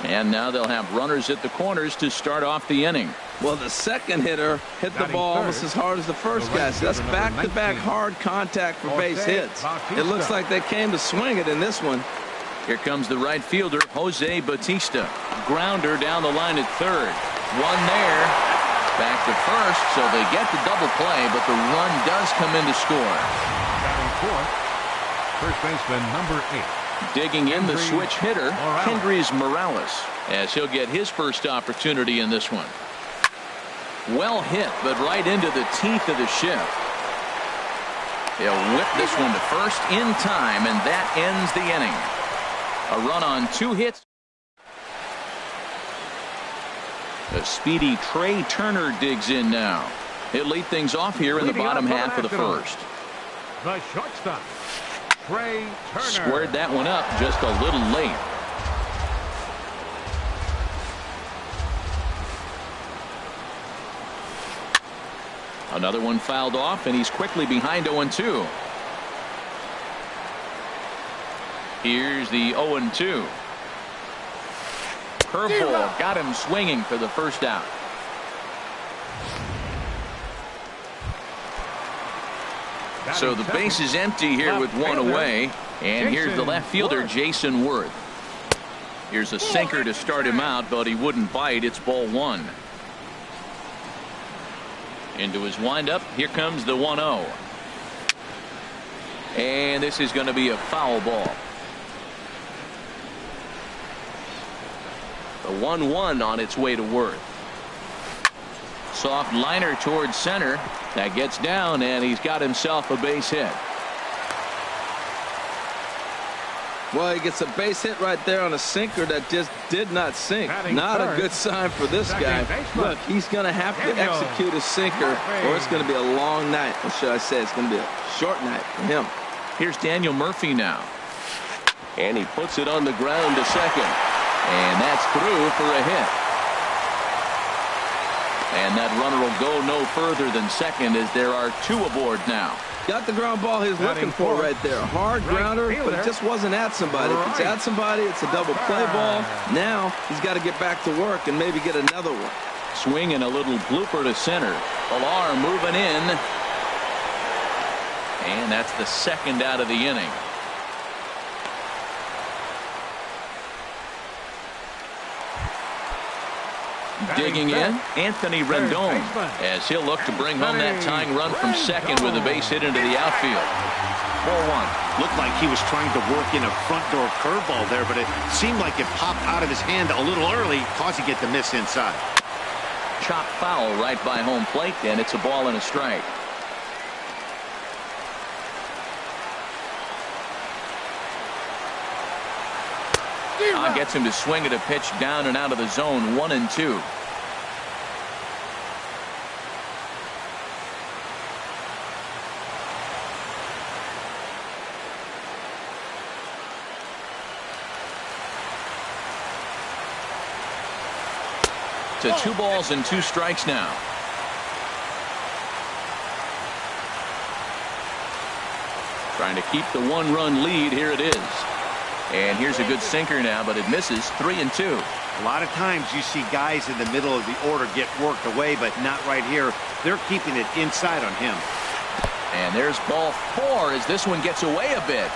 A: And now they'll have runners at the corners to start off the inning.
C: Well, the second hitter hit the ball almost as hard as the first guy. So that's back-to-back hard contact for base hits. It looks like they came to swing it in this one.
A: Here comes the right fielder, Jose Bautista. Grounder down the line at third. One there. Back to first, so they get the double play, but the run does come in to score.
B: Batting fourth, first baseman number 8.
A: Digging in the switch hitter, Kendrys Morales, as he'll get his first opportunity in this one. Well hit, but right into the teeth of the shift. He'll whip this one to first in time, and that ends the inning. A run on 2 hits. The speedy Trey Turner digs in now. He'll lead things off here in the bottom half of the first.
B: The shortstop, Trey Turner.
A: Squared that one up just a little late. Another one fouled off, and he's quickly behind 0-2. Here's the 0-2. Curveball got him swinging for the first out. So the base is empty here with one away. And here's the left fielder, Jason Worth. Here's a sinker to start him out, but he wouldn't bite. It's ball 1. Into his windup. Here comes the 1-0. And this is going to be a foul ball. The 1-1 on its way to Worth. Soft liner towards center. That gets down, and he's got himself a base hit.
C: Well, he gets a base hit right there on a sinker that just did not sink. Not a good sign for this guy. Look, he's going to have to execute a sinker, or it's going to be a long night. Or should I say it's going to be a short night for him.
A: Here's Daniel Murphy now. And he puts it on the ground to second. And that's through for a hit. And that runner will go no further than second as there are 2 aboard now.
C: Got the ground ball he's looking for right there. Hard grounder, but it just wasn't at somebody. If it's at somebody, it's a double play ball. Now he's got to get back to work and maybe get another one.
A: Swing and a little blooper to center. Villar moving in. And that's the second out of the inning. Digging in, Anthony Rendon, as he'll look to bring home that tying run from second with a base hit into the outfield.
D: Ball 1. Looked like he was trying to work in a front door curveball there, but it seemed like it popped out of his hand a little early, causing it to miss inside.
A: Chop foul right by home plate, and it's a ball and a strike. Gets him to swing at a pitch down and out of the zone. 1-2. To 2 balls and 2 strikes now. Trying to keep the 1-run lead. Here it is. And here's a good sinker now, but it misses. 3-2.
D: A lot of times you see guys in the middle of the order get worked away, but not right here. They're keeping it inside on him.
A: And there's ball 4 as this one gets away a bit.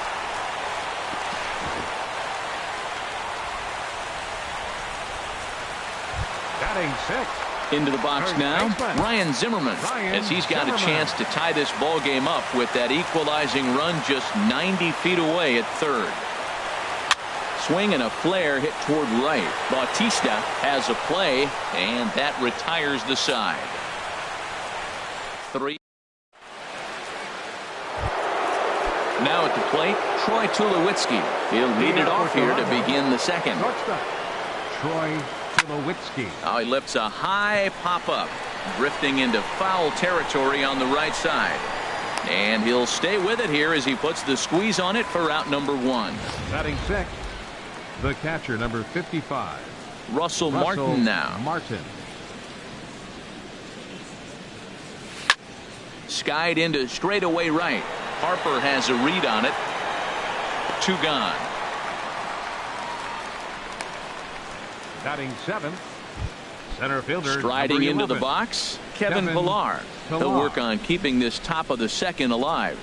B: Batting 6.
A: Into the box now, Ryan Zimmerman, as he's got a chance to tie this ball game up with that equalizing run just 90 feet away at third. Swing and a flare hit toward right. Bautista has a play, and that retires the side. 3. Now at the plate, Troy Tulowitzki. He'll lead it off here to begin the second.
B: Troy Tulowitzki.
A: Oh, he lifts a high pop-up, drifting into foul territory on the right side. And he'll stay with it here as he puts the squeeze on it for out number 1.
B: Batting 6, the catcher, number 55.
A: Russell Martin now. Skied into straightaway right. Harper has a read on it. 2 gone.
B: Batting 7th, center fielder.
A: Striding into the box, Kevin Pillar. He'll work on keeping this top of the second alive.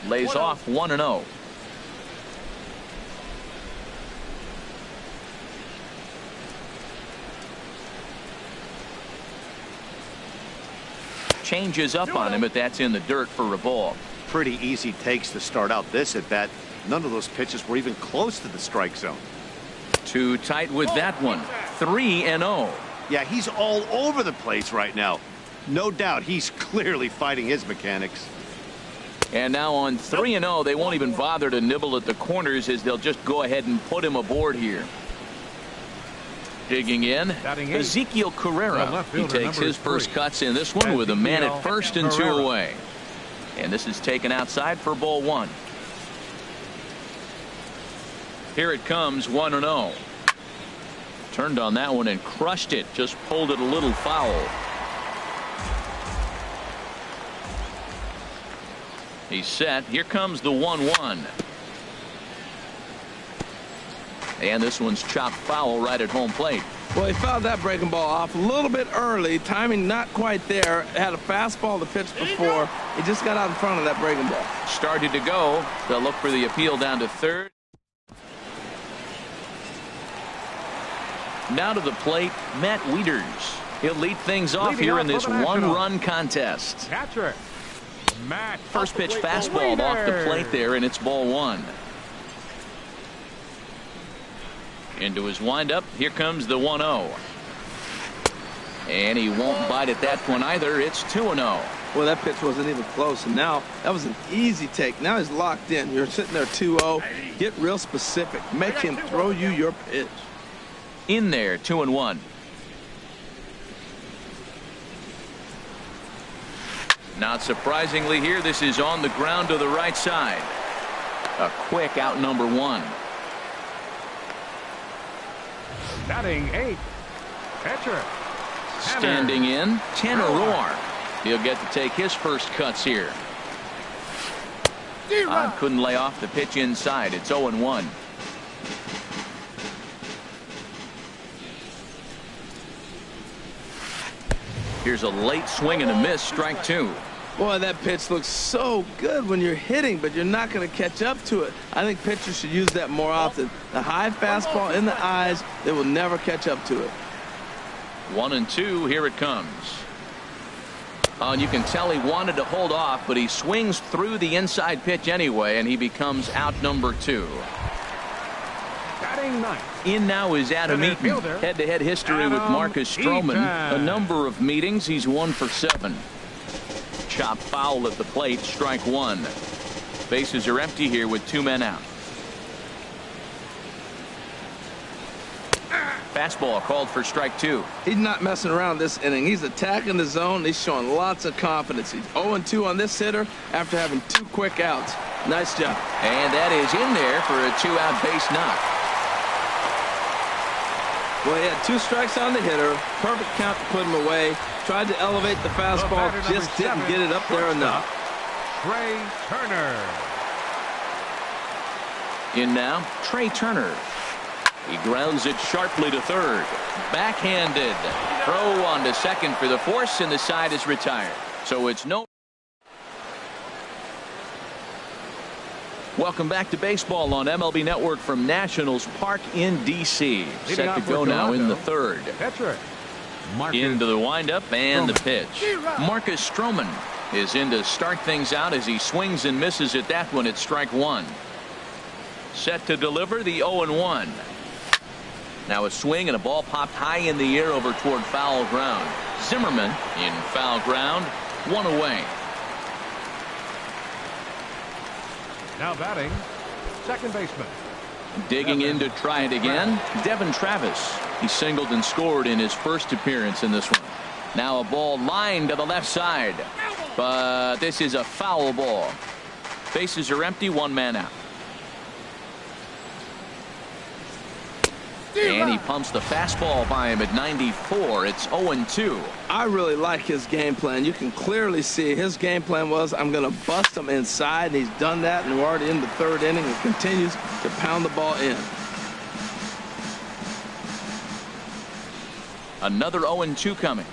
A: Lays off 1-0. Changes up on him, but that's in the dirt for a ball.
D: Pretty easy takes to start out this at bat. None of those pitches were even close to the strike zone.
A: Too tight with that one. 3-0.
D: Yeah, he's all over the place right now. No doubt he's clearly fighting his mechanics.
A: And now on 3-0, they won't even bother to nibble at the corners as they'll just go ahead and put him aboard here. Digging in, Ezekiel Carrera. He takes his first cuts in this one with a man at first and 2 away. And this is taken outside for ball 1. Here it comes, 1-0. Turned on that one and crushed it. Just pulled it a little foul. He's set. Here comes the 1-1. And this one's chopped foul right at home plate.
C: Well, he fouled that breaking ball off a little bit early. Timing not quite there. Had a fastball to pitch before. He just got out in front of that breaking ball.
A: Started to go. They'll look for the appeal down to third. Now to the plate, Matt Wieters. He'll lead things off here in this one-run contest.
B: Catcher, Matt.
A: First pitch fastball off the plate there, and it's ball 1. Into his windup, here comes the 1-0. And he won't bite at that one either. It's 2-0.
C: Well, that pitch wasn't even close, and now that was an easy take. Now he's locked in. You're sitting there 2-0. Get real specific. Make him throw you your pitch.
A: In there, 2-1. Not surprisingly here, this is on the ground to the right side. A quick out number 1.
B: Batting 8, catcher.
A: Standing in, Tanner Roark. He'll get to take his first cuts here. Couldn't lay off the pitch inside. It's 0-1. Here's a late swing and a miss, strike 2.
C: Boy, that pitch looks so good when you're hitting, but you're not going to catch up to it. I think pitchers should use that more often. The high fastball in the eyes, they will never catch up to it.
A: 1-2, here it comes. And you can tell he wanted to hold off, but he swings through the inside pitch anyway, and he becomes out number 2. In now is Adam Eaton. Head-to-head history with Marcus Stroman. A number of meetings. He's 1 for 7. Chop foul at the plate. Strike 1. Bases are empty here with 2 men out. Fastball called for strike 2.
C: He's not messing around this inning. He's attacking the zone. He's showing lots of confidence. He's 0-2 on this hitter after having 2 quick outs. Nice job.
A: And that is in there for a 2-out base knock.
C: Well, he had 2 strikes on the hitter. Perfect count to put him away. Tried to elevate the fastball. Just didn't get it up there enough.
B: Trey Turner.
A: In now, Trey Turner. He grounds it sharply to third. Backhanded. Throw on to second for the force, and the side is retired. So it's no. Welcome back to baseball on MLB Network from Nationals Park in D.C. Set to go now in the third. Into the windup and the pitch. Marcus Stroman is in to start things out as he swings and misses at that one at strike one. Set to deliver the 0-1. Now a swing and a ball popped high in the air over toward foul ground. Zimmerman in foul ground, one away.
B: Now batting, second baseman.
A: Digging in to try it again, Devin Travis. He singled and scored in his first appearance in this one. Now a ball lined to the left side, but this is a foul ball. Bases are empty, one man out. And he pumps the fastball by him at 94. It's 0-2.
C: I really like his game plan. You can clearly see his game plan was, I'm going to bust him inside, and he's done that, and we're already in the third inning and continues to pound the ball in.
A: Another 0-2 coming.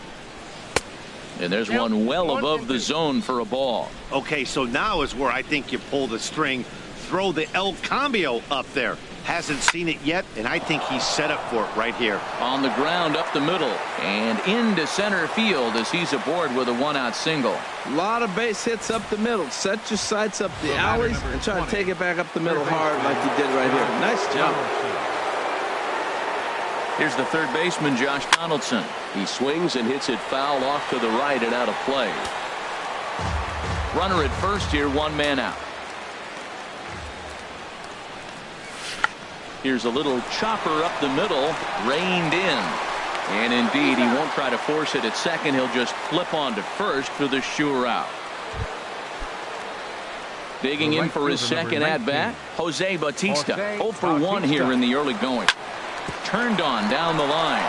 A: And there's one well above the zone for a ball.
D: Okay, so now is where I think you pull the string. Throw the El Cambio up there. Hasn't seen it yet, and I think he's set up for it right here.
A: On the ground up the middle and into center field as he's aboard with a one-out single.
C: A lot of base hits up the middle. Set your sights up the alleys and try to take it back up the middle hard like you did right here. Nice job.
A: Here's the third baseman, Josh Donaldson. He swings and hits it foul off to the right and out of play. Runner at first here, one man out. Here's a little chopper up the middle, reined in. And indeed, he won't try to force it at second. He'll just flip on to first for the sure out. Digging in for his second at-bat, Jose Bautista. 0 for 1 here in the early going. Turned on down the line.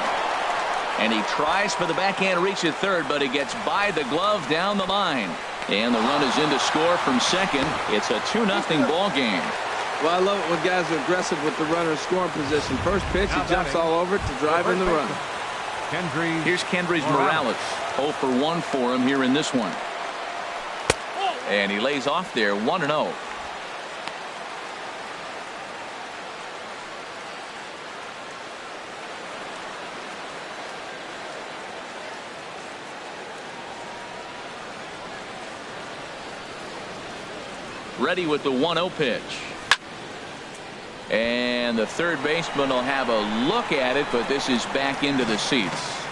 A: And he tries for the backhand reach at third, but he gets by the glove down the line. And the run is in to score from second. It's a 2-0 ball game.
C: Well, I love it when guys are aggressive with the runner in scoring position. First pitch, he jumps all over it to drive in the run.
A: Here's Kendrys Morales. 0 for 1 for him here in this one. And he lays off there, 1-0. Ready with the 1-0 pitch. And the third baseman will have a look at it, but this is back into the seats.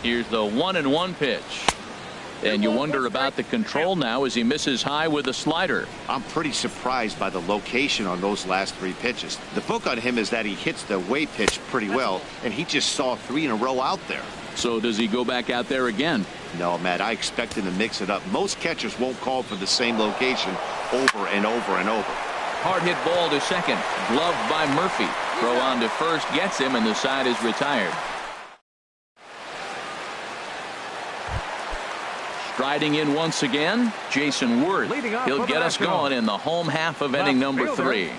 A: Here's the 1-1 pitch. And you wonder about the control now as he misses high with a slider.
D: I'm pretty surprised by the location on those last 3 pitches. The book on him is that he hits the away pitch pretty well, and he just saw 3 in a row out there.
A: So does he go back out there again?
D: No, Matt, I expect him to mix it up. Most catchers won't call for the same location over and over and over.
A: Hard hit ball to second. Gloved by Murphy. Throw on to first gets him, and the side is retired. Striding in once again, Jason Worth. He'll get us going in the home half of inning number 3.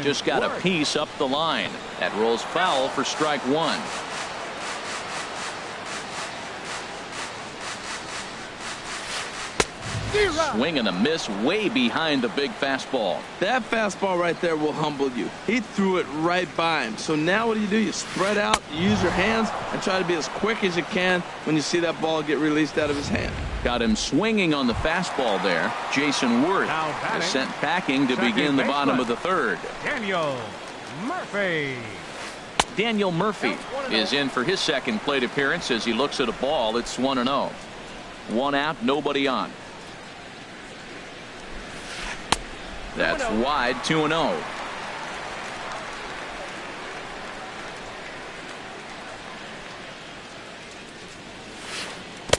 A: Just got a piece up the line. That rolls foul for strike 1. Swing and a miss way behind the big fastball.
C: That fastball right there will humble you. He threw it right by him. So now what do? You spread out, you use your hands, and try to be as quick as you can when you see that ball get released out of his hand.
A: Got him swinging on the fastball there. Jason Worth is sent packing to begin the bottom of the third.
B: Daniel Murphy.
A: Daniel Murphy is in for his second plate appearance as he looks at a ball. It's 1-0. 1 out, nobody on. That's wide, 2-0.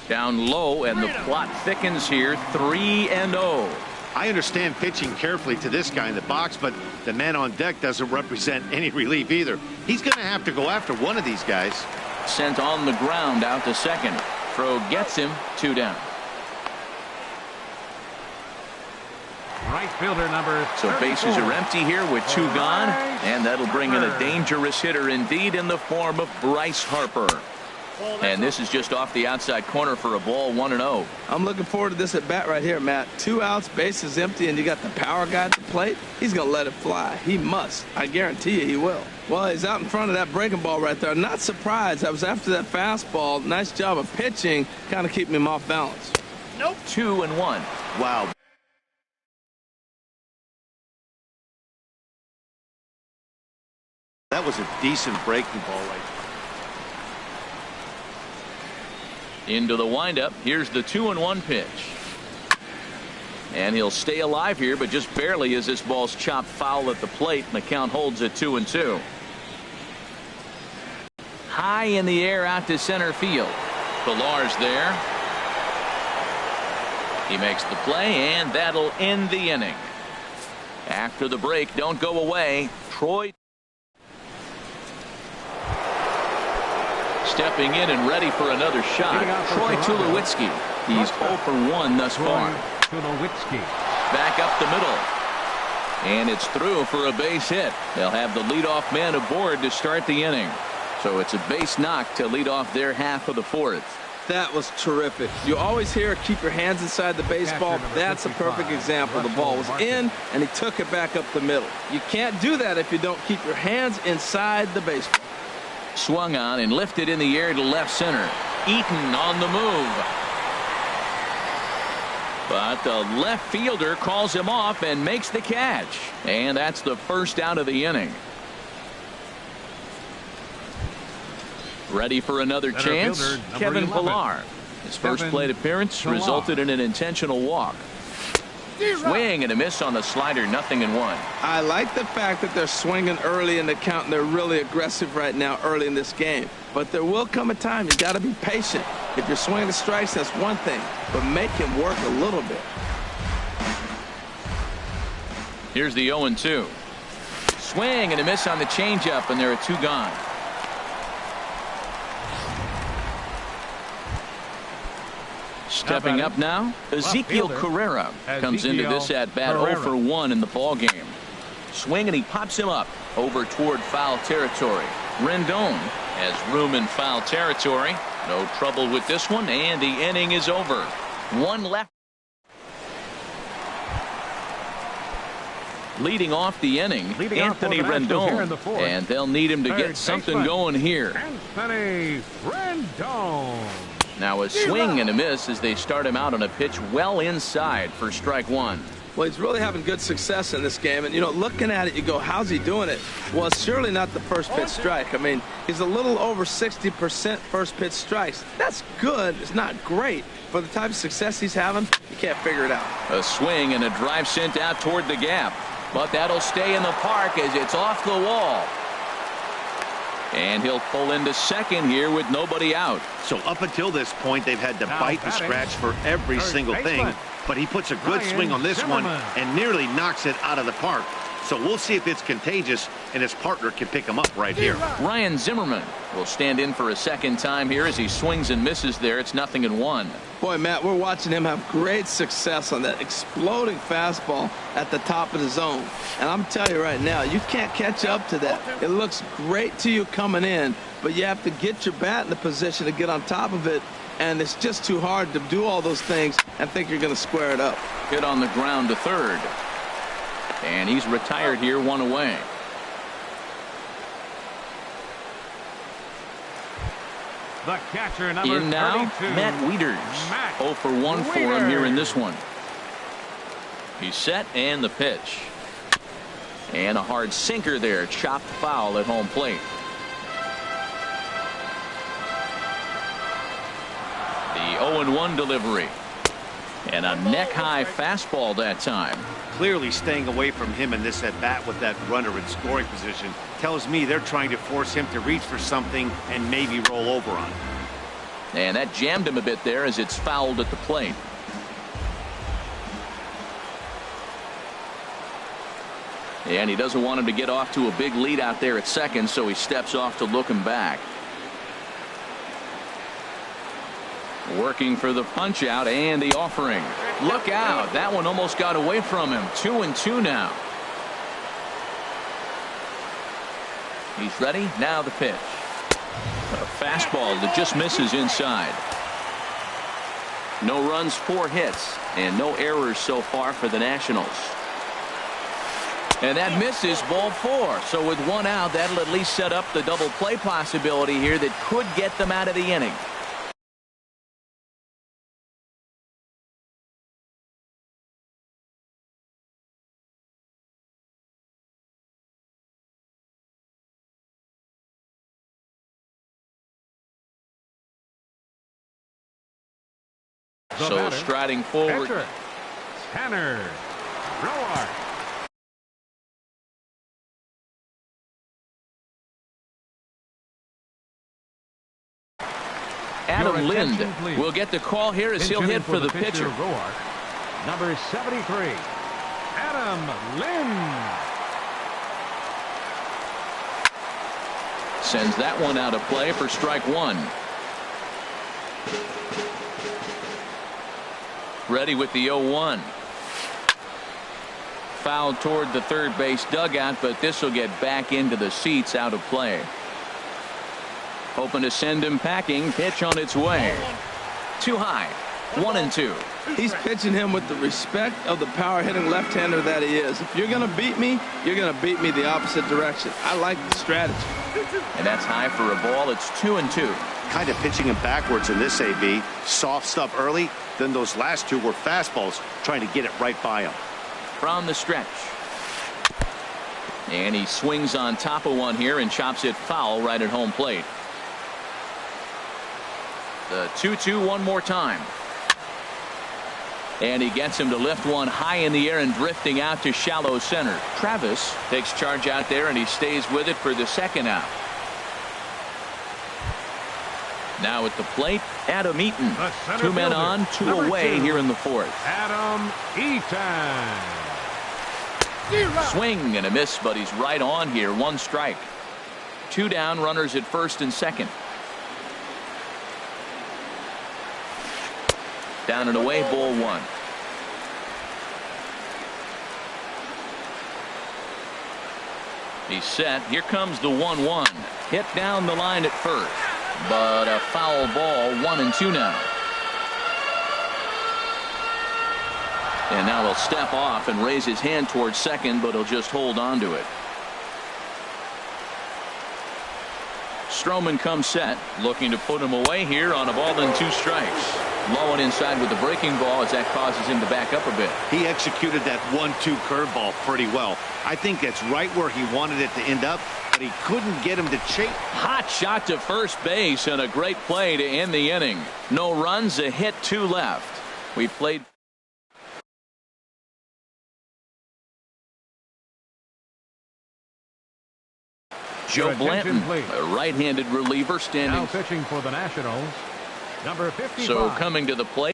A: Down low, and the plot thickens here, 3-0.
D: I understand pitching carefully to this guy in the box, but the man on deck doesn't represent any relief either. He's going to have to go after one of these guys.
A: Sent on the ground out to second. Throw gets him, 2 down.
B: Right fielder number 34.
A: So bases are empty here with 2 gone, and that'll bring in a dangerous hitter indeed in the form of Bryce Harper. And this is just off the outside corner for a ball, 1-0.
C: I'm looking forward to this at bat right here, Matt. 2 outs, bases empty, and you got the power guy at the plate. He's going to let it fly. He must. I guarantee you he will. Well, he's out in front of that breaking ball right there. Not surprised. I was after that fastball. Nice job of pitching, kind of keeping him off balance.
A: Nope. 2-1.
D: Wow. That was a decent breaking ball right there.
A: Into the windup. Here's the 2-1 pitch. And he'll stay alive here, but just barely as this ball's chopped foul at the plate, and the count holds at 2-2. High in the air out to center field. Pilar's there. He makes the play, and that'll end the inning. After the break, don't go away. Troy stepping in and ready for another shot. Troy Tulowitzki. He's 0 for 1 thus far.
B: Tulowitzki.
A: Back up the middle. And it's through for a base hit. They'll have the leadoff man aboard to start the inning. So it's a base knock to lead off their half of the 4th.
C: That was terrific. You always hear keep your hands inside the baseball. That's a perfect example. The ball was in, and he took it back up the middle. You can't do that if you don't keep your hands inside the baseball.
A: Swung on and lifted in the air to left center. Eaton on the move. But the left fielder calls him off and makes the catch. And that's the first out of the inning. Ready for another chance?
B: Fielder,
A: Kevin
B: 11.
A: Pilar. His first plate appearance resulted in an intentional walk. Swing and a miss on the slider, 0-1.
C: I like the fact that they're swinging early in the count, and they're really aggressive right now early in this game. But there will come a time you got to be patient. If you're swinging the strikes, that's one thing, but make him work a little bit.
A: Here's the 0-2. Swing and a miss on the changeup, and there are 2 gone. Stepping up now, Ezekiel Carrera comes into this at-bat 0 for 1 in the ball game. Swing and he pops him up over toward foul territory. Rendon has room in foul territory. No trouble with this one, and the inning is over. 1 left. Leading off the inning, Anthony Rendon, and they'll need him to get something going here.
B: Anthony Rendon.
A: Now a swing and a miss as they start him out on a pitch well inside for strike 1.
C: Well, he's really having good success in this game. And, you know, looking at it, you go, how's he doing it? Well, it's surely not the first pitch strike. I mean, he's a little over 60% first pitch strikes. That's good. It's not great. For the type of success he's having, you can't figure it out.
A: A swing and a drive sent out toward the gap. But that'll stay in the park as it's off the wall. And he'll pull into second here with nobody out.
D: So up until this point, they've had to bite and scratch for every single thing. But he puts a good swing on this one and nearly knocks it out of the park. So we'll see if it's contagious and his partner can pick him up right here.
A: Ryan Zimmerman will stand in for a second time here as he swings and misses there. It's 0-1.
C: Boy, Matt, we're watching him have great success on that exploding fastball at the top of the zone. And I'm telling you right now, you can't catch up to that. It looks great to you coming in, but you have to get your bat in the position to get on top of it. And it's just too hard to do all those things and think you're going to square it up.
A: Hit on the ground to third. And he's retired here, 1 away.
B: The catcher, number
A: in now,
B: 32,
A: Matt Wieters. 0 for 1 for him here in this one. He's set and the pitch. And a hard sinker there, chopped foul at home plate. The 0-1 delivery. And a neck-high fastball that time.
D: Clearly staying away from him in this at-bat with that runner in scoring position tells me they're trying to force him to reach for something and maybe roll over on it.
A: And that jammed him a bit there as it's fouled at the plate. And he doesn't want him to get off to a big lead out there at second, so he steps off to look him back. Working for the punch out and the offering. Look out. That one almost got away from him. 2-2 now. He's ready. Now the pitch. A fastball that just misses inside. No runs, 4 hits, and no errors so far for the Nationals. And that misses, ball 4. So with 1 out, that'll at least set up the double play possibility here that could get them out of the inning. So striding forward.
B: Tanner Roark.
A: Adam Lind will get the call here as he'll hit for the pitcher.
B: Roark, number 73, Adam Lind.
A: Sends that one out of play for strike 1. Ready with the 0-1. Foul toward the third base dugout, but this will get back into the seats, out of play. Hoping to send him packing. Pitch on its way. Too high. 1-2.
C: He's pitching him with the respect of the power hitting left-hander that he is. If you're going to beat me, you're going to beat me the opposite direction. I like the strategy.
A: And that's high for a ball. It's 2-2.
D: Kind of pitching him backwards in this AB. Soft stuff early. Then those last 2 were fastballs, trying to get it right by him.
A: From the stretch. And he swings on top of one here and chops it foul right at home plate. The 2-2 one more time. And he gets him to lift one high in the air and drifting out to shallow center. Travis takes charge out there and he stays with it for the second out. Now at the plate, Adam Eaton. 2 men on, 2 away here in the 4th.
B: Adam Eaton.
A: Swing and a miss, but he's right on here. 1 strike. 2 down, runners at first and second. Down and away, ball 1. He's set. Here comes the 1-1. Hit down the line at first. But a foul ball. 1-2 now. And now he'll step off and raise his hand towards second, but he'll just hold on to it. Stroman comes set, looking to put him away here on a ball and 2 strikes. Low and inside with the breaking ball as that causes him to back up a bit.
D: He executed that 1-2 curveball pretty well. I think that's right where he wanted it to end up, but he couldn't get him to chase.
A: Hot shot to first base and a great play to end the inning. No runs, a hit, 2 left. We played. Joe Blanton, a right-handed reliever standing.
B: Now pitching for the Nationals, number 55.
A: So coming to the plate.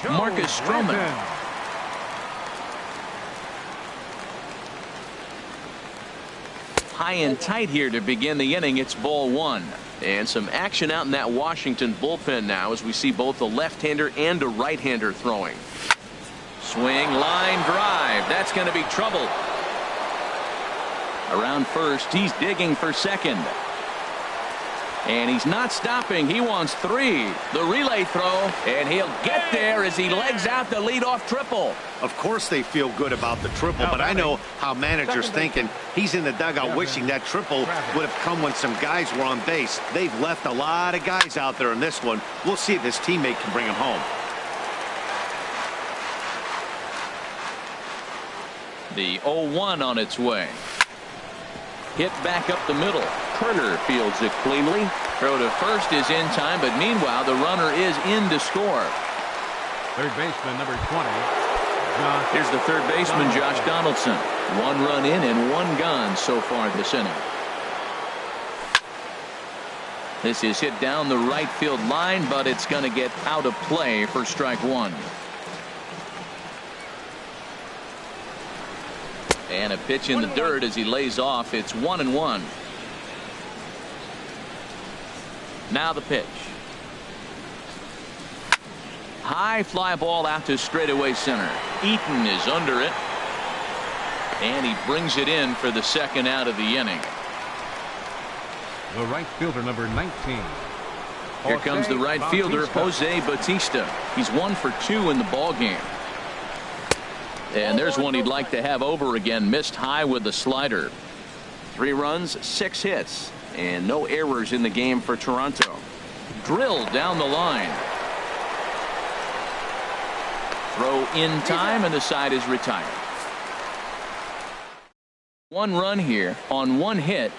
A: Marcus Stroman. High and tight here to begin the inning. It's ball 1. And some action out in that Washington bullpen now as we see both a left-hander and a right-hander throwing. Swing, line drive. That's going to be trouble. Around first, he's digging for second. And he's not stopping. He wants 3. The relay throw, and he'll get there as he legs out the leadoff triple.
D: Of course they feel good about the triple, but I know how managers thinking. He's in the dugout wishing that triple would have come when some guys were on base. They've left a lot of guys out there in this one. We'll see if his teammate can bring him home.
A: The 0-1 on its way. Hit back up the middle. Turner fields it cleanly. Throw to first is in time, but meanwhile the runner is in to score.
B: Third baseman number 20.
A: Here's the third baseman, Josh Donaldson. 1 run in and 1 gone so far this inning. This is hit down the right field line, but it's going to get out of play for strike one. And a pitch in the dirt as he lays off. It's 1-1. Now the pitch. High fly ball out to straightaway center. Eaton is under it. And he brings it in for the second out of the inning.
B: The right fielder, number 19.
A: Here comes the right fielder, Jose Bautista. He's 1 for 2 in the ball game. And there's one he'd like to have over again. Missed high with the slider. 3 runs, 6 hits, and no errors in the game for Toronto. Drilled down the line. Throw in time, and the side is retired. 1 run here on 1 hit,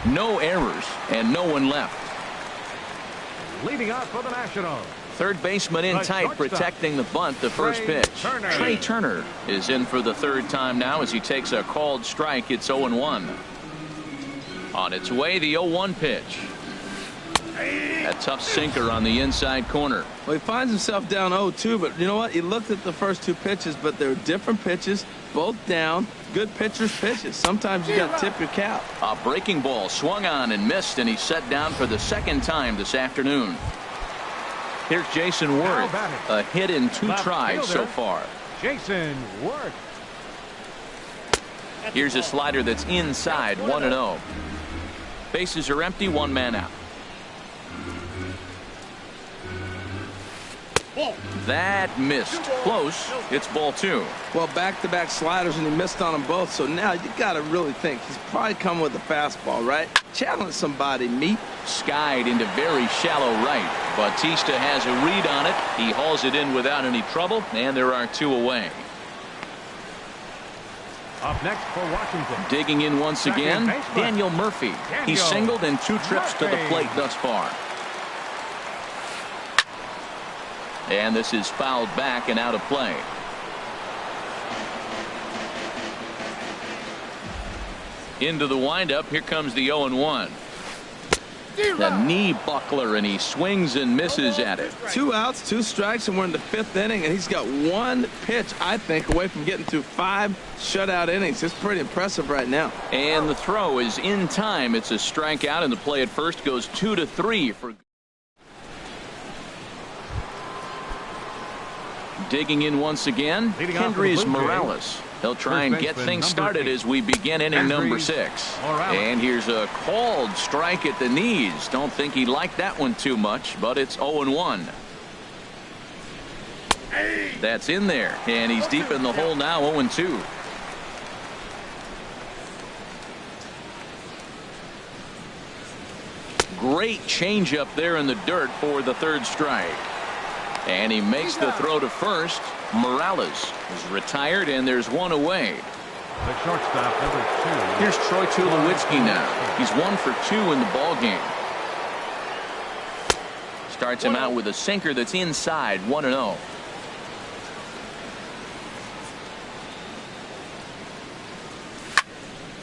A: no errors, and no one left.
B: Leading off for the Nationals.
A: Third baseman in tight, protecting the bunt. The first pitch. Trey Turner is in for the 3rd time now as he takes a called strike. It's 0-1. On its way, the 0-1 pitch. A tough sinker on the inside corner.
C: Well, he finds himself down 0-2, but you know what? He looked at the first 2 pitches, but they're different pitches, both down. Good pitchers' pitches. Sometimes you got to tip your cap.
A: A breaking ball swung on and missed, and he's set down for the 2nd time this afternoon. Here's Jason Worth. A hit in 2 tries so far.
B: Jason Worth.
A: Here's a slider that's inside, 1-0. Bases are empty, 1 man out. That missed. Close. It's ball 2.
C: Well, back-to-back sliders, and he missed on them both. So now you got to really think he's probably coming with a fastball, right? Challenge somebody, meet.
A: Skied into very shallow right. Bautista has a read on it. He hauls it in without any trouble, and there are 2 away.
B: Up next for Washington.
A: Digging in once again, Daniel Murphy. He's singled in 2 trips to the plate thus far. And this is fouled back and out of play. Into the windup. Here comes the 0-1. The knee buckler, and he swings and misses at it.
C: 2 outs, 2 strikes, and we're in the 5th inning, and he's got 1 pitch, I think, away from getting through 5 shutout innings. It's pretty impressive right now.
A: And the throw is in time. It's a strikeout, and the play at first goes 2-3 for. Digging in once again, Kendrys Morales. He'll try and get things started as we begin inning number 6. And here's a called strike at the knees. Don't think he liked that one too much, but it's 0-1. That's in there, and he's deep in the hole now, 0-2. Great changeup there in the dirt for the 3rd strike. And he makes the throw to first. Morales is retired, and there's 1 away.
B: The shortstop, number 2.
A: Here's Troy Tulowitzki now. He's 1 for 2 in the ball game. Starts him out with a sinker that's inside, 1-0.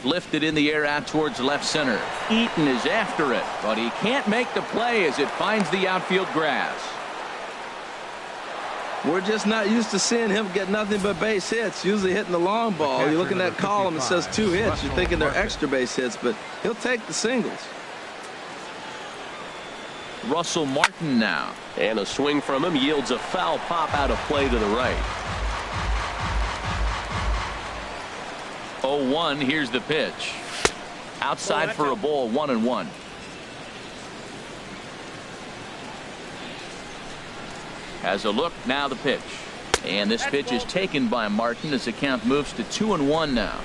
A: Lifted in the air out towards left center. Eaton is after it, but he can't make the play as it finds the outfield grass.
C: We're just not used to seeing him get nothing but base hits, usually hitting the long ball. You look in that column, it says 2 hits. You're thinking they're extra base hits, but he'll take the singles.
A: Russell Martin now. And a swing from him yields a foul pop out of play to the right. 0-1. Here's the pitch. Outside for a ball, 1-1. Has a look, now the pitch. And this pitch is taken by Martin as the count moves to 2-1 now.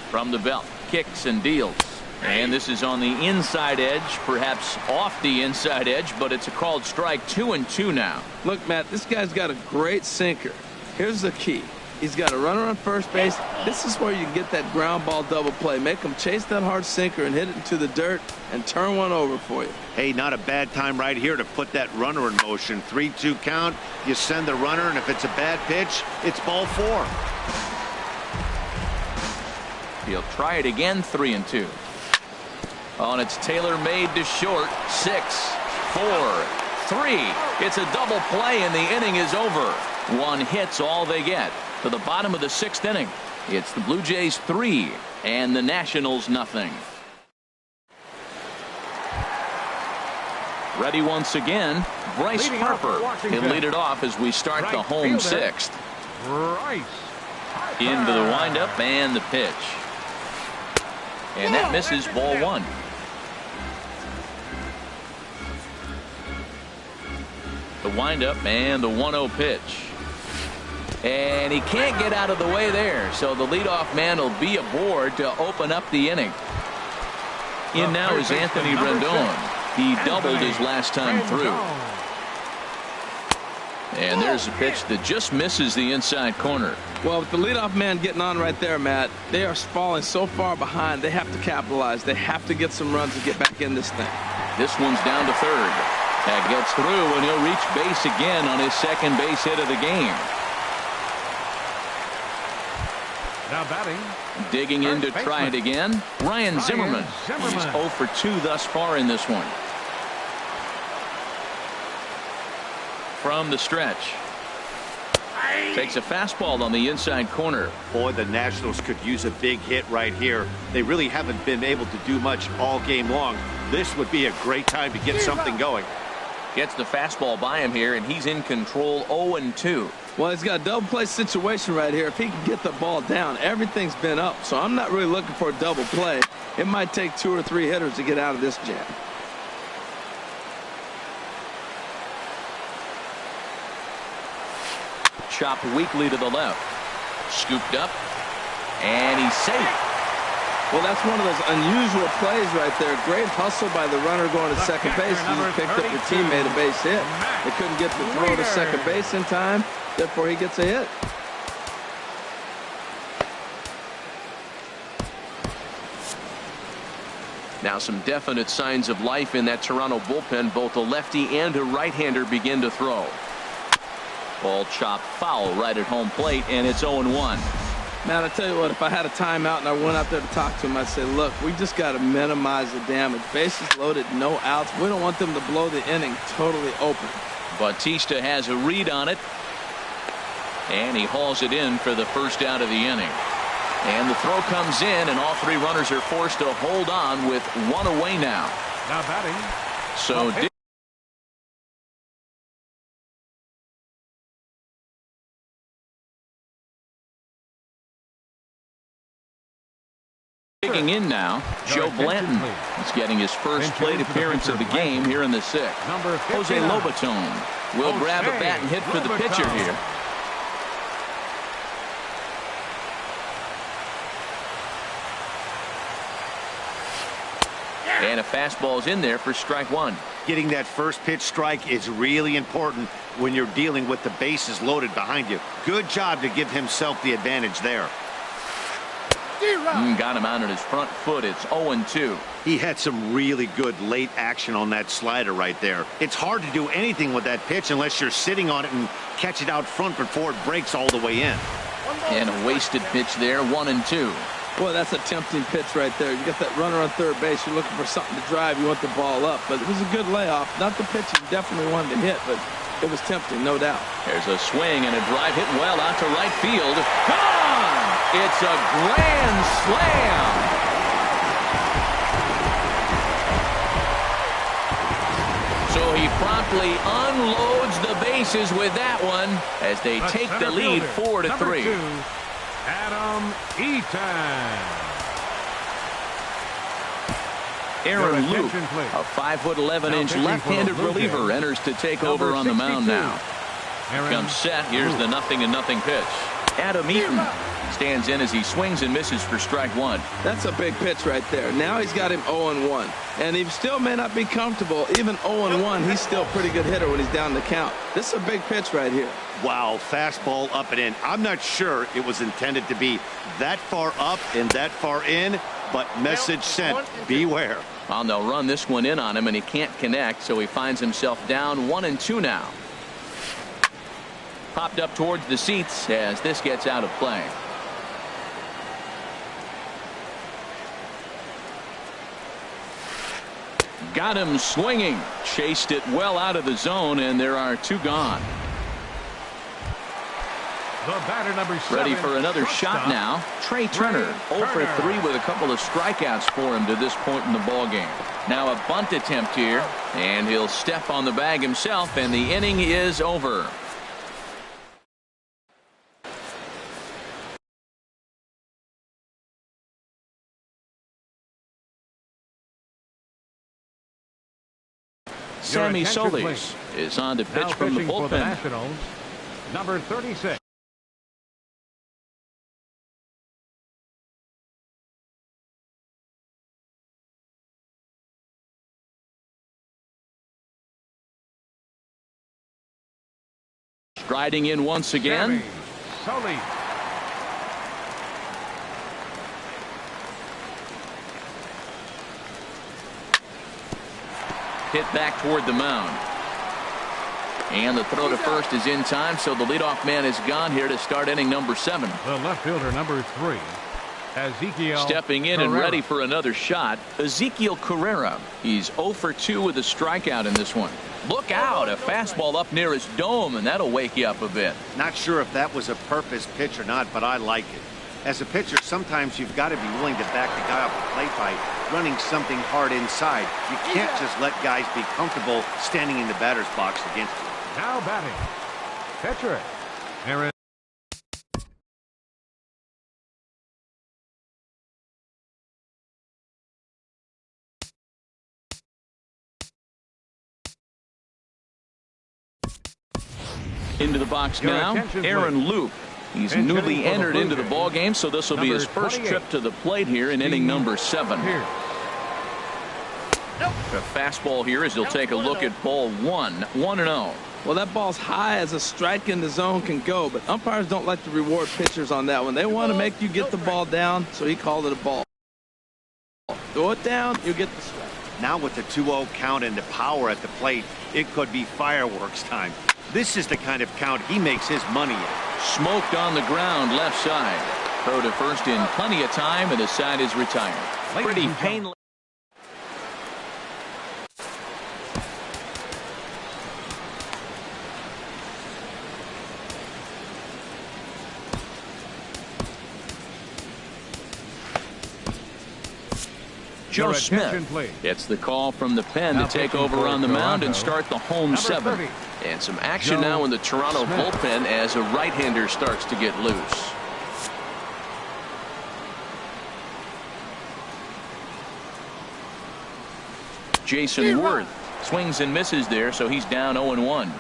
A: From the belt, kicks and deals. And this is on the inside edge, perhaps off the inside edge, but it's a called strike. 2-2 now.
C: Look, Matt, this guy's got a great sinker. Here's the key. He's got a runner on first base. This is where you get that ground ball double play. Make him chase that hard sinker and hit it into the dirt and turn one over for you.
D: Hey, not a bad time right here to put that runner in motion. 3-2 count. You send the runner, and if it's a bad pitch, it's ball 4.
A: He'll try it again, 3-2. Oh, and it's tailor-made to short. 6, 4, 3. It's a double play, and the inning is over. 1 hit's all they get. To the bottom of the 6th inning, it's the Blue Jays 3 and the Nationals nothing. Ready once again, Bryce Harper. He'll lead it off as we start the home 6th. Into the windup and the pitch. And that misses, ball 1. The windup and the 1-0 pitch. And he can't get out of the way there, so the leadoff man will be aboard to open up the inning. In now is Anthony Rendon. He doubled his last time through. And there's a pitch that just misses the inside corner.
C: Well, with the leadoff man getting on right there, Matt, they are falling so far behind. They have to capitalize. They have to get some runs to get back in this thing.
A: This one's down to third. That gets through, and he'll reach base again on his second base hit of the game.
B: Now batting.
A: Digging in to try it again, Ryan Zimmerman. He's 0 for 2 thus far in this one. From the stretch. Takes a fastball on the inside corner.
D: Boy, the Nationals could use a big hit right here. They really haven't been able to do much all game long. This would be a great time to get something going.
A: Gets the fastball by him here, and he's in control. 0-2.
C: Well, he's got a double play situation right here. If he can get the ball down, everything's been up. So I'm not really looking for a double play. It might take 2 or 3 hitters to get out of this jam.
A: Chopped weakly to the left. Scooped up. And he's safe.
C: Well, that's one of those unusual plays right there. Great hustle by the runner going to second base. He just picked up your teammate a base hit. They couldn't get the throw to second base in time. Therefore, he gets a hit.
A: Now some definite signs of life in that Toronto bullpen. Both a lefty and a right-hander begin to throw. Ball chopped foul right at home plate, and it's 0-1.
C: Man, I tell you what, if I had a timeout and I went out there to talk to him, I'd say, look, we just got to minimize the damage. Bases loaded, no outs. We don't want them to blow the inning totally open.
A: Bautista has a read on it. And he hauls it in for the first out of the inning. And the throw comes in, and all 3 runners are forced to hold on with 1 away now.
B: Now batting.
A: So digging in now, Joe Blanton. He's getting his first plate appearance of the game here in the 6th. Jose Lobaton will grab a bat and hit for the pitcher here. And a fastball is in there for strike 1.
D: Getting that first pitch strike is really important when you're dealing with the bases loaded behind you. Good job to give himself the advantage there.
A: Got him out on his front foot. It's 0-2.
D: He had some really good late action on that slider right there. It's hard to do anything with that pitch unless you're sitting on it and catch it out front before it breaks all the way in.
A: And a wasted pitch there, 1-2.
C: Boy, that's a tempting pitch right there. You got that runner on third base. You're looking for something to drive. You want the ball up. But it was a good layoff. Not the pitch you definitely wanted to hit, but it was tempting, no doubt.
A: There's a swing and a drive hit well out to right field. Gone! It's a grand slam. So he promptly unloads the bases with that one as they take the lead 4-3.
B: Adam Eaton.
A: Aaron Luke, a 5'11" left-handed reliever, enters to take over on the mound now. Comes set. Here's the 0-0 pitch. Adam Eaton stands in as he swings and misses for strike 1.
C: That's a big pitch right there. Now he's got him 0-1. And he still may not be comfortable. Even 0-1, he's still a pretty good hitter when he's down the count. This is a big pitch right here.
D: Wow, fastball up and in. I'm not sure it was intended to be that far up and that far in, but message sent, beware.
A: Well, they'll run this one in on him, and he can't connect, so he finds himself down 1-2 now. Popped up towards the seats as this gets out of play. Got him swinging. Chased it well out of the zone, and there are 2 gone.
B: The batter, number 7.
A: Ready for another shot now. Trey Turner, 0 for 3 with a couple of strikeouts for him to this point in the ball game. Now a bunt attempt here, and he'll step on the bag himself, and the inning is over. Sammy Solis is on to pitch from the bullpen.
B: For the Nationals, number 36.
A: Striding in once again.
B: Solis.
A: Hit back toward the mound. And the throw to first is in time, so the leadoff man is gone here to start inning number 7.
B: The left fielder, number 3. Ezekiel
A: stepping in
B: Carrera.
A: And ready for another shot. Ezekiel Carrera. He's 0 for 2 with a strikeout in this one. Look out, a fastball up near his dome, and that'll wake you up a bit.
D: Not sure if that was a purpose pitch or not, but I like it. As a pitcher, sometimes you've got to be willing to back the guy off the plate by running something hard inside. You can't just let guys be comfortable standing in the batter's box against you.
B: Now batting, pitcher, Aaron.
A: Into the box now, Aaron Loup. He's newly entered into the ball game, so this will be his first trip to the plate here in inning number 7. A fastball here as he'll take a look at ball 1, 1-0.
C: Well, that ball's high as a strike in the zone can go, but umpires don't like to reward pitchers on that one. They want to make you get the ball down, so he called it a ball. Throw it down, you get the strike.
D: Now with the 2-0 count and the power at the plate, it could be fireworks time. This is the kind of count he makes his money in.
A: Smoked on the ground left side. Throw to first in plenty of time, and his side is retired. Pretty painless. Joe Smith gets the call from the pen to take over on the mound and start the home 7. And some action now in the Toronto bullpen as a right-hander starts to get loose. Jason Worth swings and misses there, so he's down 0-1.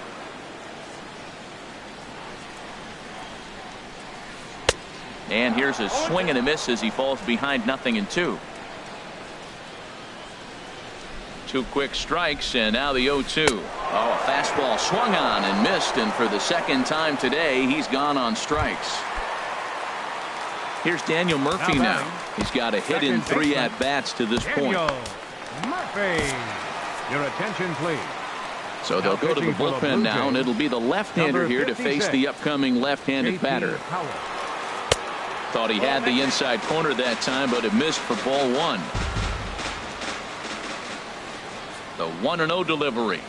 A: And here's a swing and a miss as he falls behind 0-2. 2 quick strikes, and now the 0-2. Oh, a fastball swung on and missed, and for the second time today, he's gone on strikes. Here's Daniel Murphy now. He's got a hit in 3 at-bats to this point.
B: Murphy, your attention, please.
A: So they'll go to the bullpen now, and it'll be the left-hander here to face the upcoming left-handed batter. Thought he had the inside corner that time, but it missed for ball 1. The 1-0 delivery.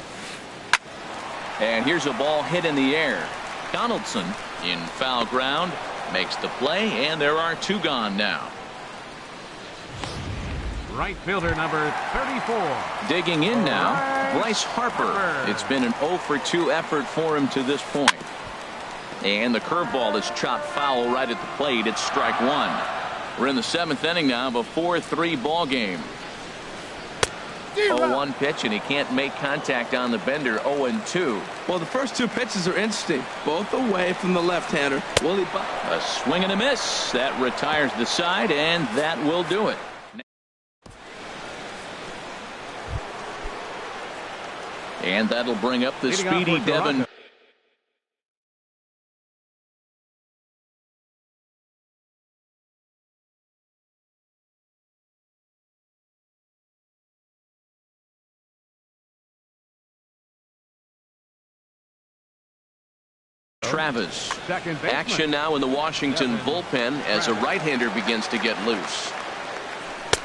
A: And here's a ball hit in the air. Donaldson in foul ground makes the play, and there are 2 gone now.
B: Right fielder number 34.
A: Digging in now, Bryce Harper. It's been an 0 for 2 effort for him to this point. And the curveball is chopped foul right at the plate. It's strike 1. We're in the 7th inning now of a 4-3 ball game. 0-1 pitch, and he can't make contact on the bender. 0-2.
C: Well, the first 2 pitches are interesting, both away from the left-hander.
A: A swing and a miss. That retires the side, and that will do it. And that'll bring up the speedy Devin. Travis. Action now in the Washington bullpen as a right-hander begins to get loose.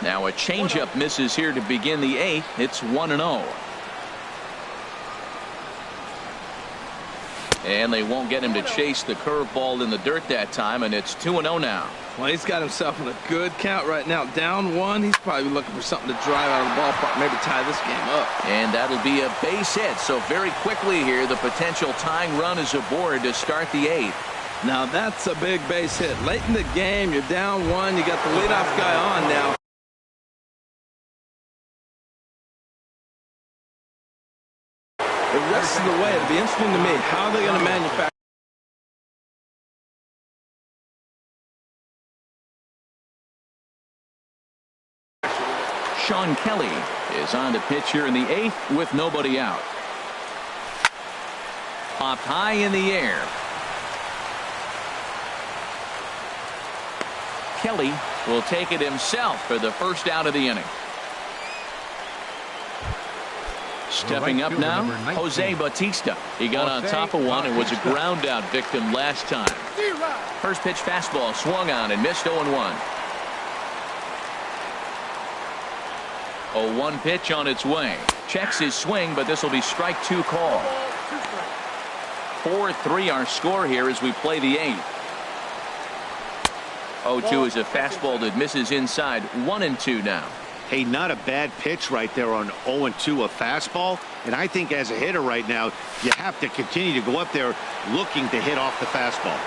A: Now a changeup misses here to begin the 8th. It's 1-0. And they won't get him to chase the curveball in the dirt that time, and it's 2-0 now.
C: Well, he's got himself in a good count right now. Down 1, he's probably looking for something to drive out of the ballpark, maybe tie this game up.
A: And that'll be a base hit. So very quickly here, the potential tying run is aboard to start the 8th.
C: Now that's a big base hit. Late in the game, you're down 1. You got the leadoff guy on now. The rest of the way, it'll be interesting to me. How are they going to manufacture?
A: Sean Kelly is on to pitch here in the 8th with nobody out. Popped high in the air. Kelly will take it himself for the first out of the inning. Stepping up now, Jose Bautista. He got on top of one and was a ground out victim last time. First pitch fastball swung on and missed 0-1. 0-1 pitch on its way. Checks his swing, but this will be strike 2 call. 4-3 our score here as we play the 8th. 0-2 is a fastball that misses inside. 1-2 now.
D: Hey, not a bad pitch right there on 0-2, a fastball. And I think as a hitter right now, you have to continue to go up there looking to hit off the fastball.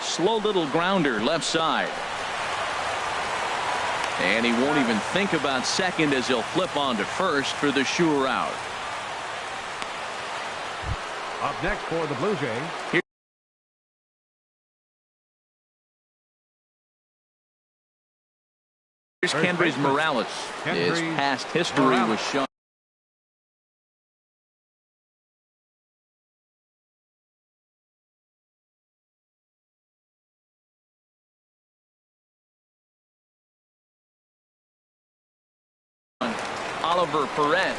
A: Slow little grounder left side. And he won't even think about second as he'll flip on to first for the sure out.
B: Up next for the Blue Jays.
A: Here's Kendrys Morales. His past history was shown. Oliver Perez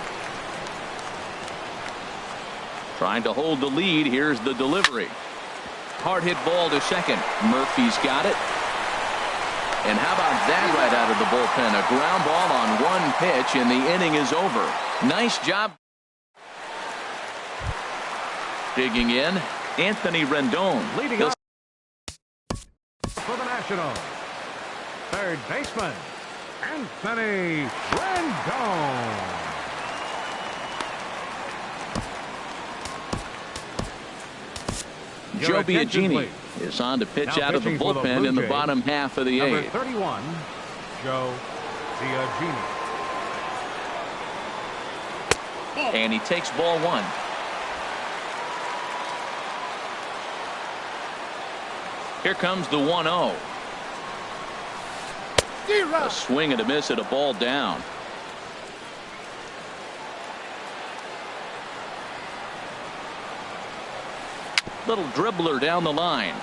A: trying to hold the lead. Here's the delivery. Hard hit ball to second. Murphy's got it. And how about that right out of the bullpen? A ground ball on 1 pitch and the inning is over. Nice job. Digging in, Anthony Rendon.
B: Leading up for the Nationals. Third baseman, Anthony Rendon.
A: Joe Biagini is on to pitch out of the bullpen in the bottom half of the 8th.
B: 31, Joe Biagini.
A: And he takes ball 1. Here comes the 1-0. A swing and a miss at a ball down. Little dribbler down the line.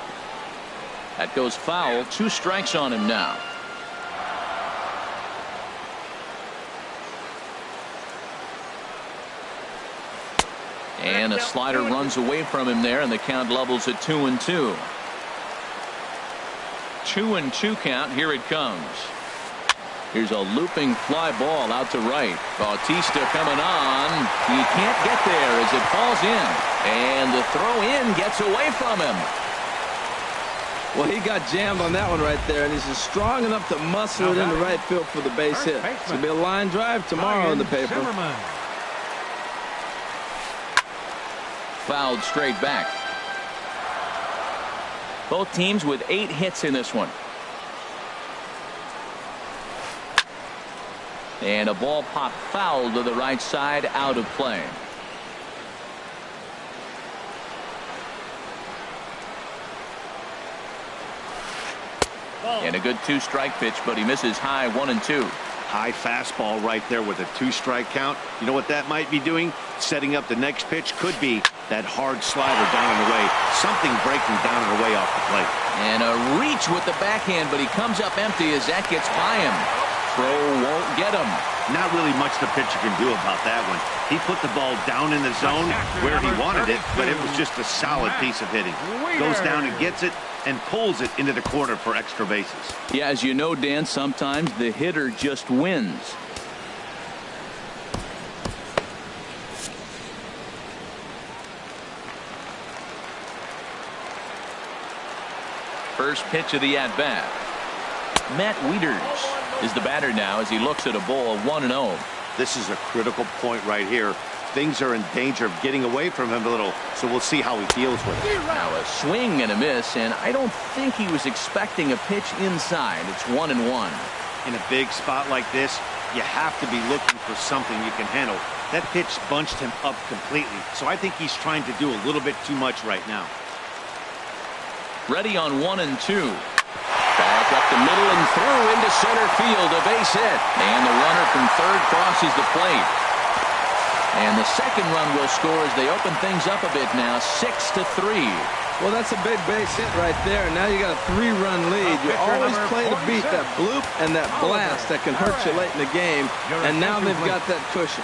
A: That goes foul. 2 strikes on him now. And a slider runs away from him there, and the count levels at 2-2. 2-2 count. Here it comes. Here's a looping fly ball out to right. Bautista coming on. He can't get there as it falls in. And the throw in gets away from him.
C: Well, he got jammed on that one right there, and he's just strong enough to muscle it into right field for the base hit. It's going to be a line drive tomorrow in the paper.
A: Fouled straight back. Both teams with 8 hits in this one. And a ball pop foul to the right side, out of play. And a good 2-strike pitch, but he misses high. 1-2.
D: High fastball right there with a 2-strike count. You know what that might be doing? Setting up the next pitch. Could be that hard slider down and away. Something breaking down and away off the plate.
A: And a reach with the backhand, but he comes up empty as that gets by him. throw won't get him.
D: Not really much the pitcher can do about that one. He put the ball down in the zone where he wanted it, but it was just a solid piece of hitting. Goes down and gets it and pulls it into the corner for extra bases.
A: Yeah, as you know, Dan, sometimes the hitter just wins. First pitch of the at-bat. Matt Wieters is the batter now as he looks at a ball of 1-0.
D: This is a critical point right here. Things are in danger of getting away from him a little, so we'll see how he deals with it.
A: Now a swing and a miss, and I don't think he was expecting a pitch inside. It's 1-1.
D: In a big spot like this, you have to be looking for something you can handle. That pitch bunched him up completely, so I think he's trying to do a little bit too much right now.
A: Ready on 1 and 2. Back up the middle and through into center field. A base hit. And the runner from third crosses the plate. And the second run will score as they open things up a bit now, 6-3.
C: Well, that's a big base hit right there. Now you got a 3-run lead. You always play to beat that bloop and that blast that can hurt you late in the game. And now they've got that cushion.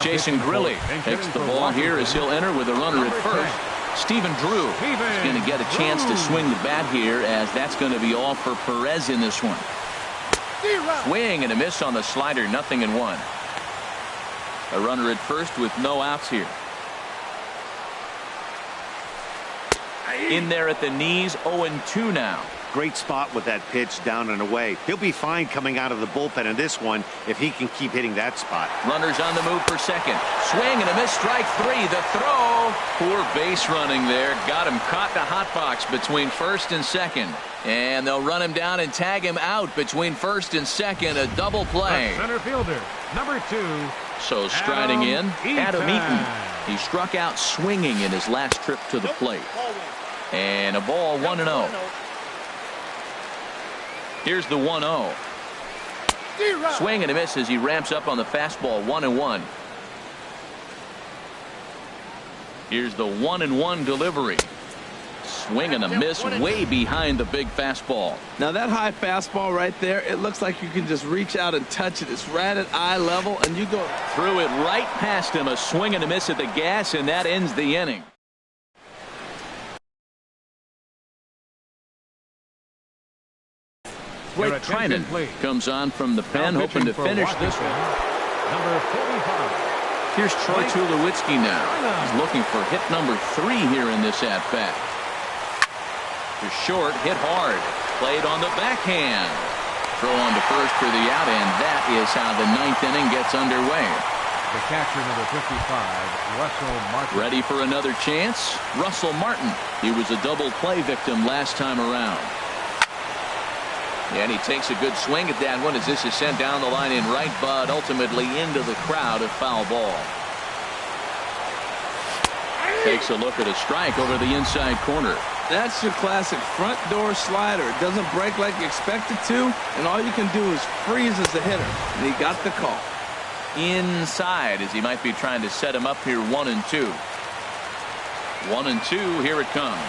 A: Jason Grilli takes the ball here as he'll enter with a runner at first. Stephen Drew is going to get a chance to swing the bat here, as that's going to be all for Perez in this one. Swing and a miss on the slider, 0-1. A runner at first with no outs here. In there at the knees, 0-2 now.
D: Great spot with that pitch down and away. He'll be fine coming out of the bullpen in this one if he can keep hitting that spot.
A: Runners on the move for second. Swing and a miss, strike 3. The throw. Poor base running there. Got him caught the hot box between first and second. And they'll run him down and tag him out between first and second. A double play.
B: The center fielder, number 2.
A: So striding in, Adam Eaton. He struck out swinging in his last trip to the plate. And a ball, 1-0. Here's the 1-0. Swing and a miss as he ramps up on the fastball, 1-1. Here's the 1-1 delivery. Swing and a miss way behind the big fastball.
C: Now that high fastball right there, it looks like you can just reach out and touch it. It's right at eye level, and you go
A: threw it right past him. A swing and a miss at the gas, and that ends the inning. Blake Trinan comes on from the pen, hoping to finish this one.
B: Number 45.
A: Here's Troy Tulowitzki now. He's looking for hit number 3 here in this at-bat. To short, hit hard. Played on the backhand. Throw on to first for the out, and that is how the 9th inning gets underway.
B: The catcher, number 55, Russell Martin.
A: Ready for another chance? Russell Martin. He was a double play victim last time around. And he takes a good swing at that one as this is sent down the line in right, but ultimately into the crowd, a foul ball. Takes a look at a strike over the inside corner.
C: That's your classic front door slider. It doesn't break like you expect it to, and all you can do is freeze as a hitter. And he got the call.
A: Inside as he might be trying to set him up here, 1-2. 1-2, here it comes.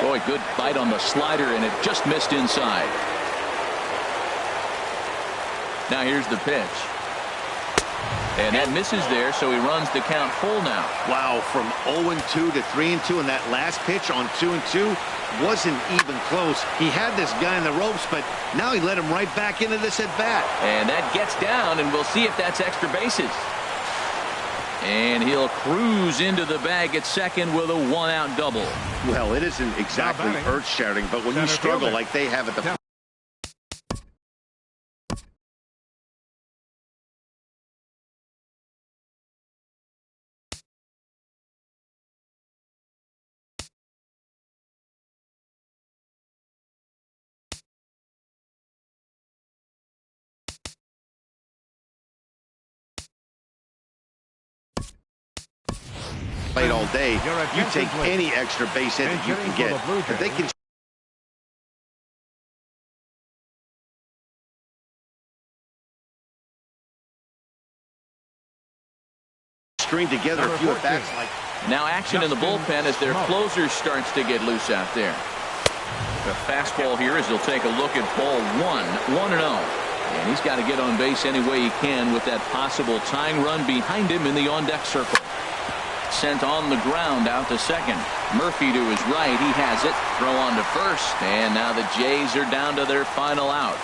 A: Boy, good bite on the slider, and it just missed inside. Now here's the pitch. And that misses there, so he runs the count full now.
D: Wow, from 0-2 to 3-2, and that last pitch on 2-2 wasn't even close. He had this guy in the ropes, but now he let him right back into this at bat.
A: And that gets down, and we'll see if that's extra bases. And he'll cruise into the bag at second with a 1-out double.
D: Well, it isn't exactly earth-shattering, but when you struggle like they have at the plate all day, you take any extra base hit that you can get. If they can string together a few at-bats like.
A: Now action in the bullpen as their closer starts to get loose out there. The fastball here as he'll take a look at ball 1-0. And he's got to get on base any way he can with that possible tying run behind him in the on-deck circle. Sent on the ground out to second. Murphy to his right. He has it. Throw on to first. And now the Jays are down to their final out.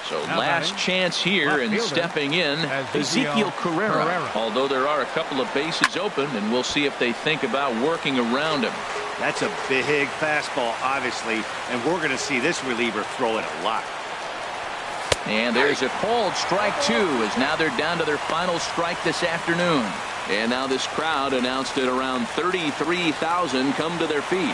A: So last chance here, and stepping in, Ezekiel Carrera. Although there are a couple of bases open, and we'll see if they think about working around him.
D: That's a big fastball, obviously, and we're going to see this reliever throw it a lot.
A: And there's a called strike 2, as now they're down to their final strike this afternoon. And now this crowd announced at around 33,000 come to their feet.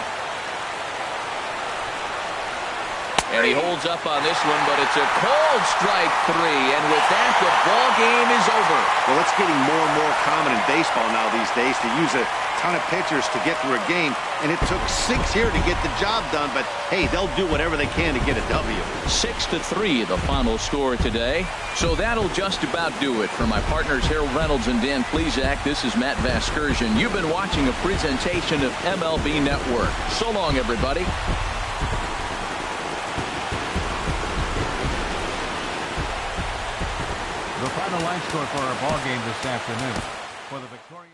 A: And he holds up on this one, but it's a called strike 3. And with that, the ball game is over.
D: Well, it's getting more and more common in baseball now these days to use a ton of pitchers to get through a game. And it took 6 here to get the job done. But, hey, they'll do whatever they can to get a W.
A: 6-3, the final score today. So that'll just about do it. For my partners Harold Reynolds and Dan Plesac, this is Matt Vasgersian. You've been watching a presentation of MLB Network. So long, everybody.
B: The final line score for our ball game this afternoon. For the Victoria.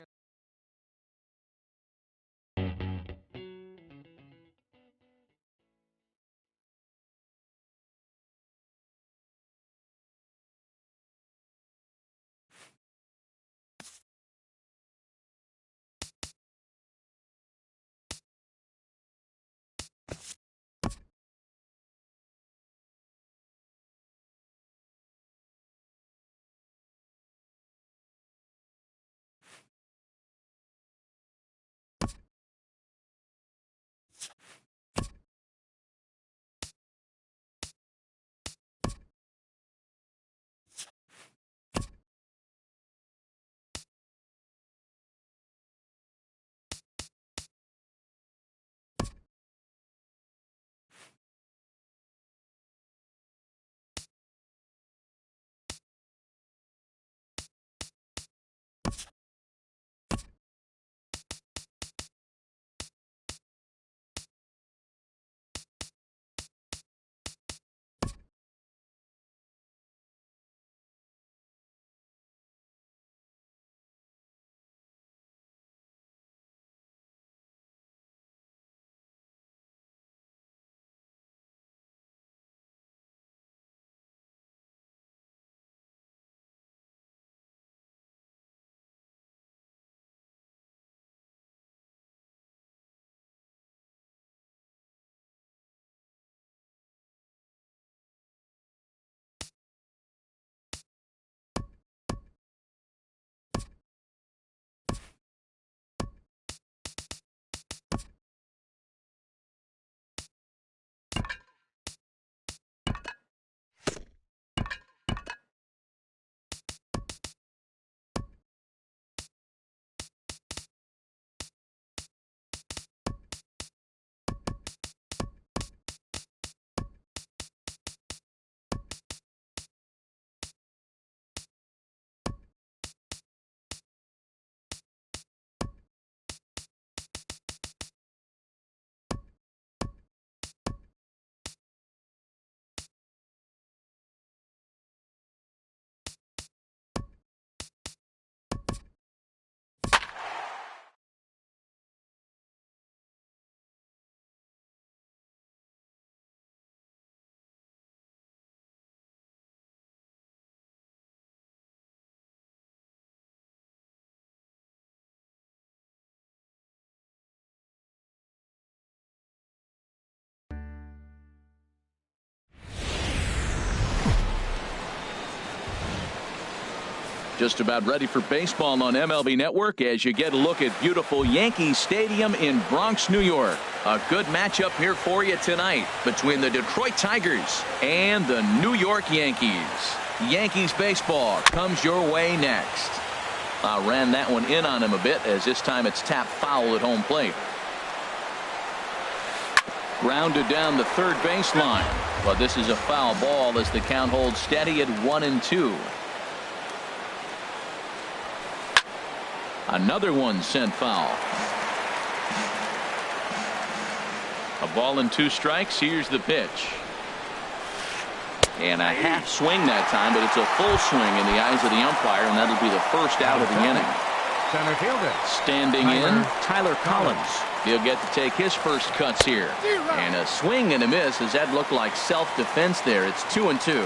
A: Just about ready for baseball on MLB Network as you get a look at beautiful Yankee Stadium in Bronx, New York. A good matchup here for you tonight between the Detroit Tigers and the New York Yankees. Yankees baseball comes your way next. I ran that one in on him a bit, as this time it's tapped foul at home plate. Grounded down the third baseline, but this is a foul ball as the count holds steady at 1-2. Another one sent foul. A ball and 2 strikes. Here's the pitch. And a half swing that time, but it's a full swing in the eyes of the umpire, and that'll be the first out of the inning.
B: Center fielder.
A: Standing in, Tyler Collins. He'll get to take his first cuts here. And a swing and a miss. Does that look like self-defense there? It's 2-2.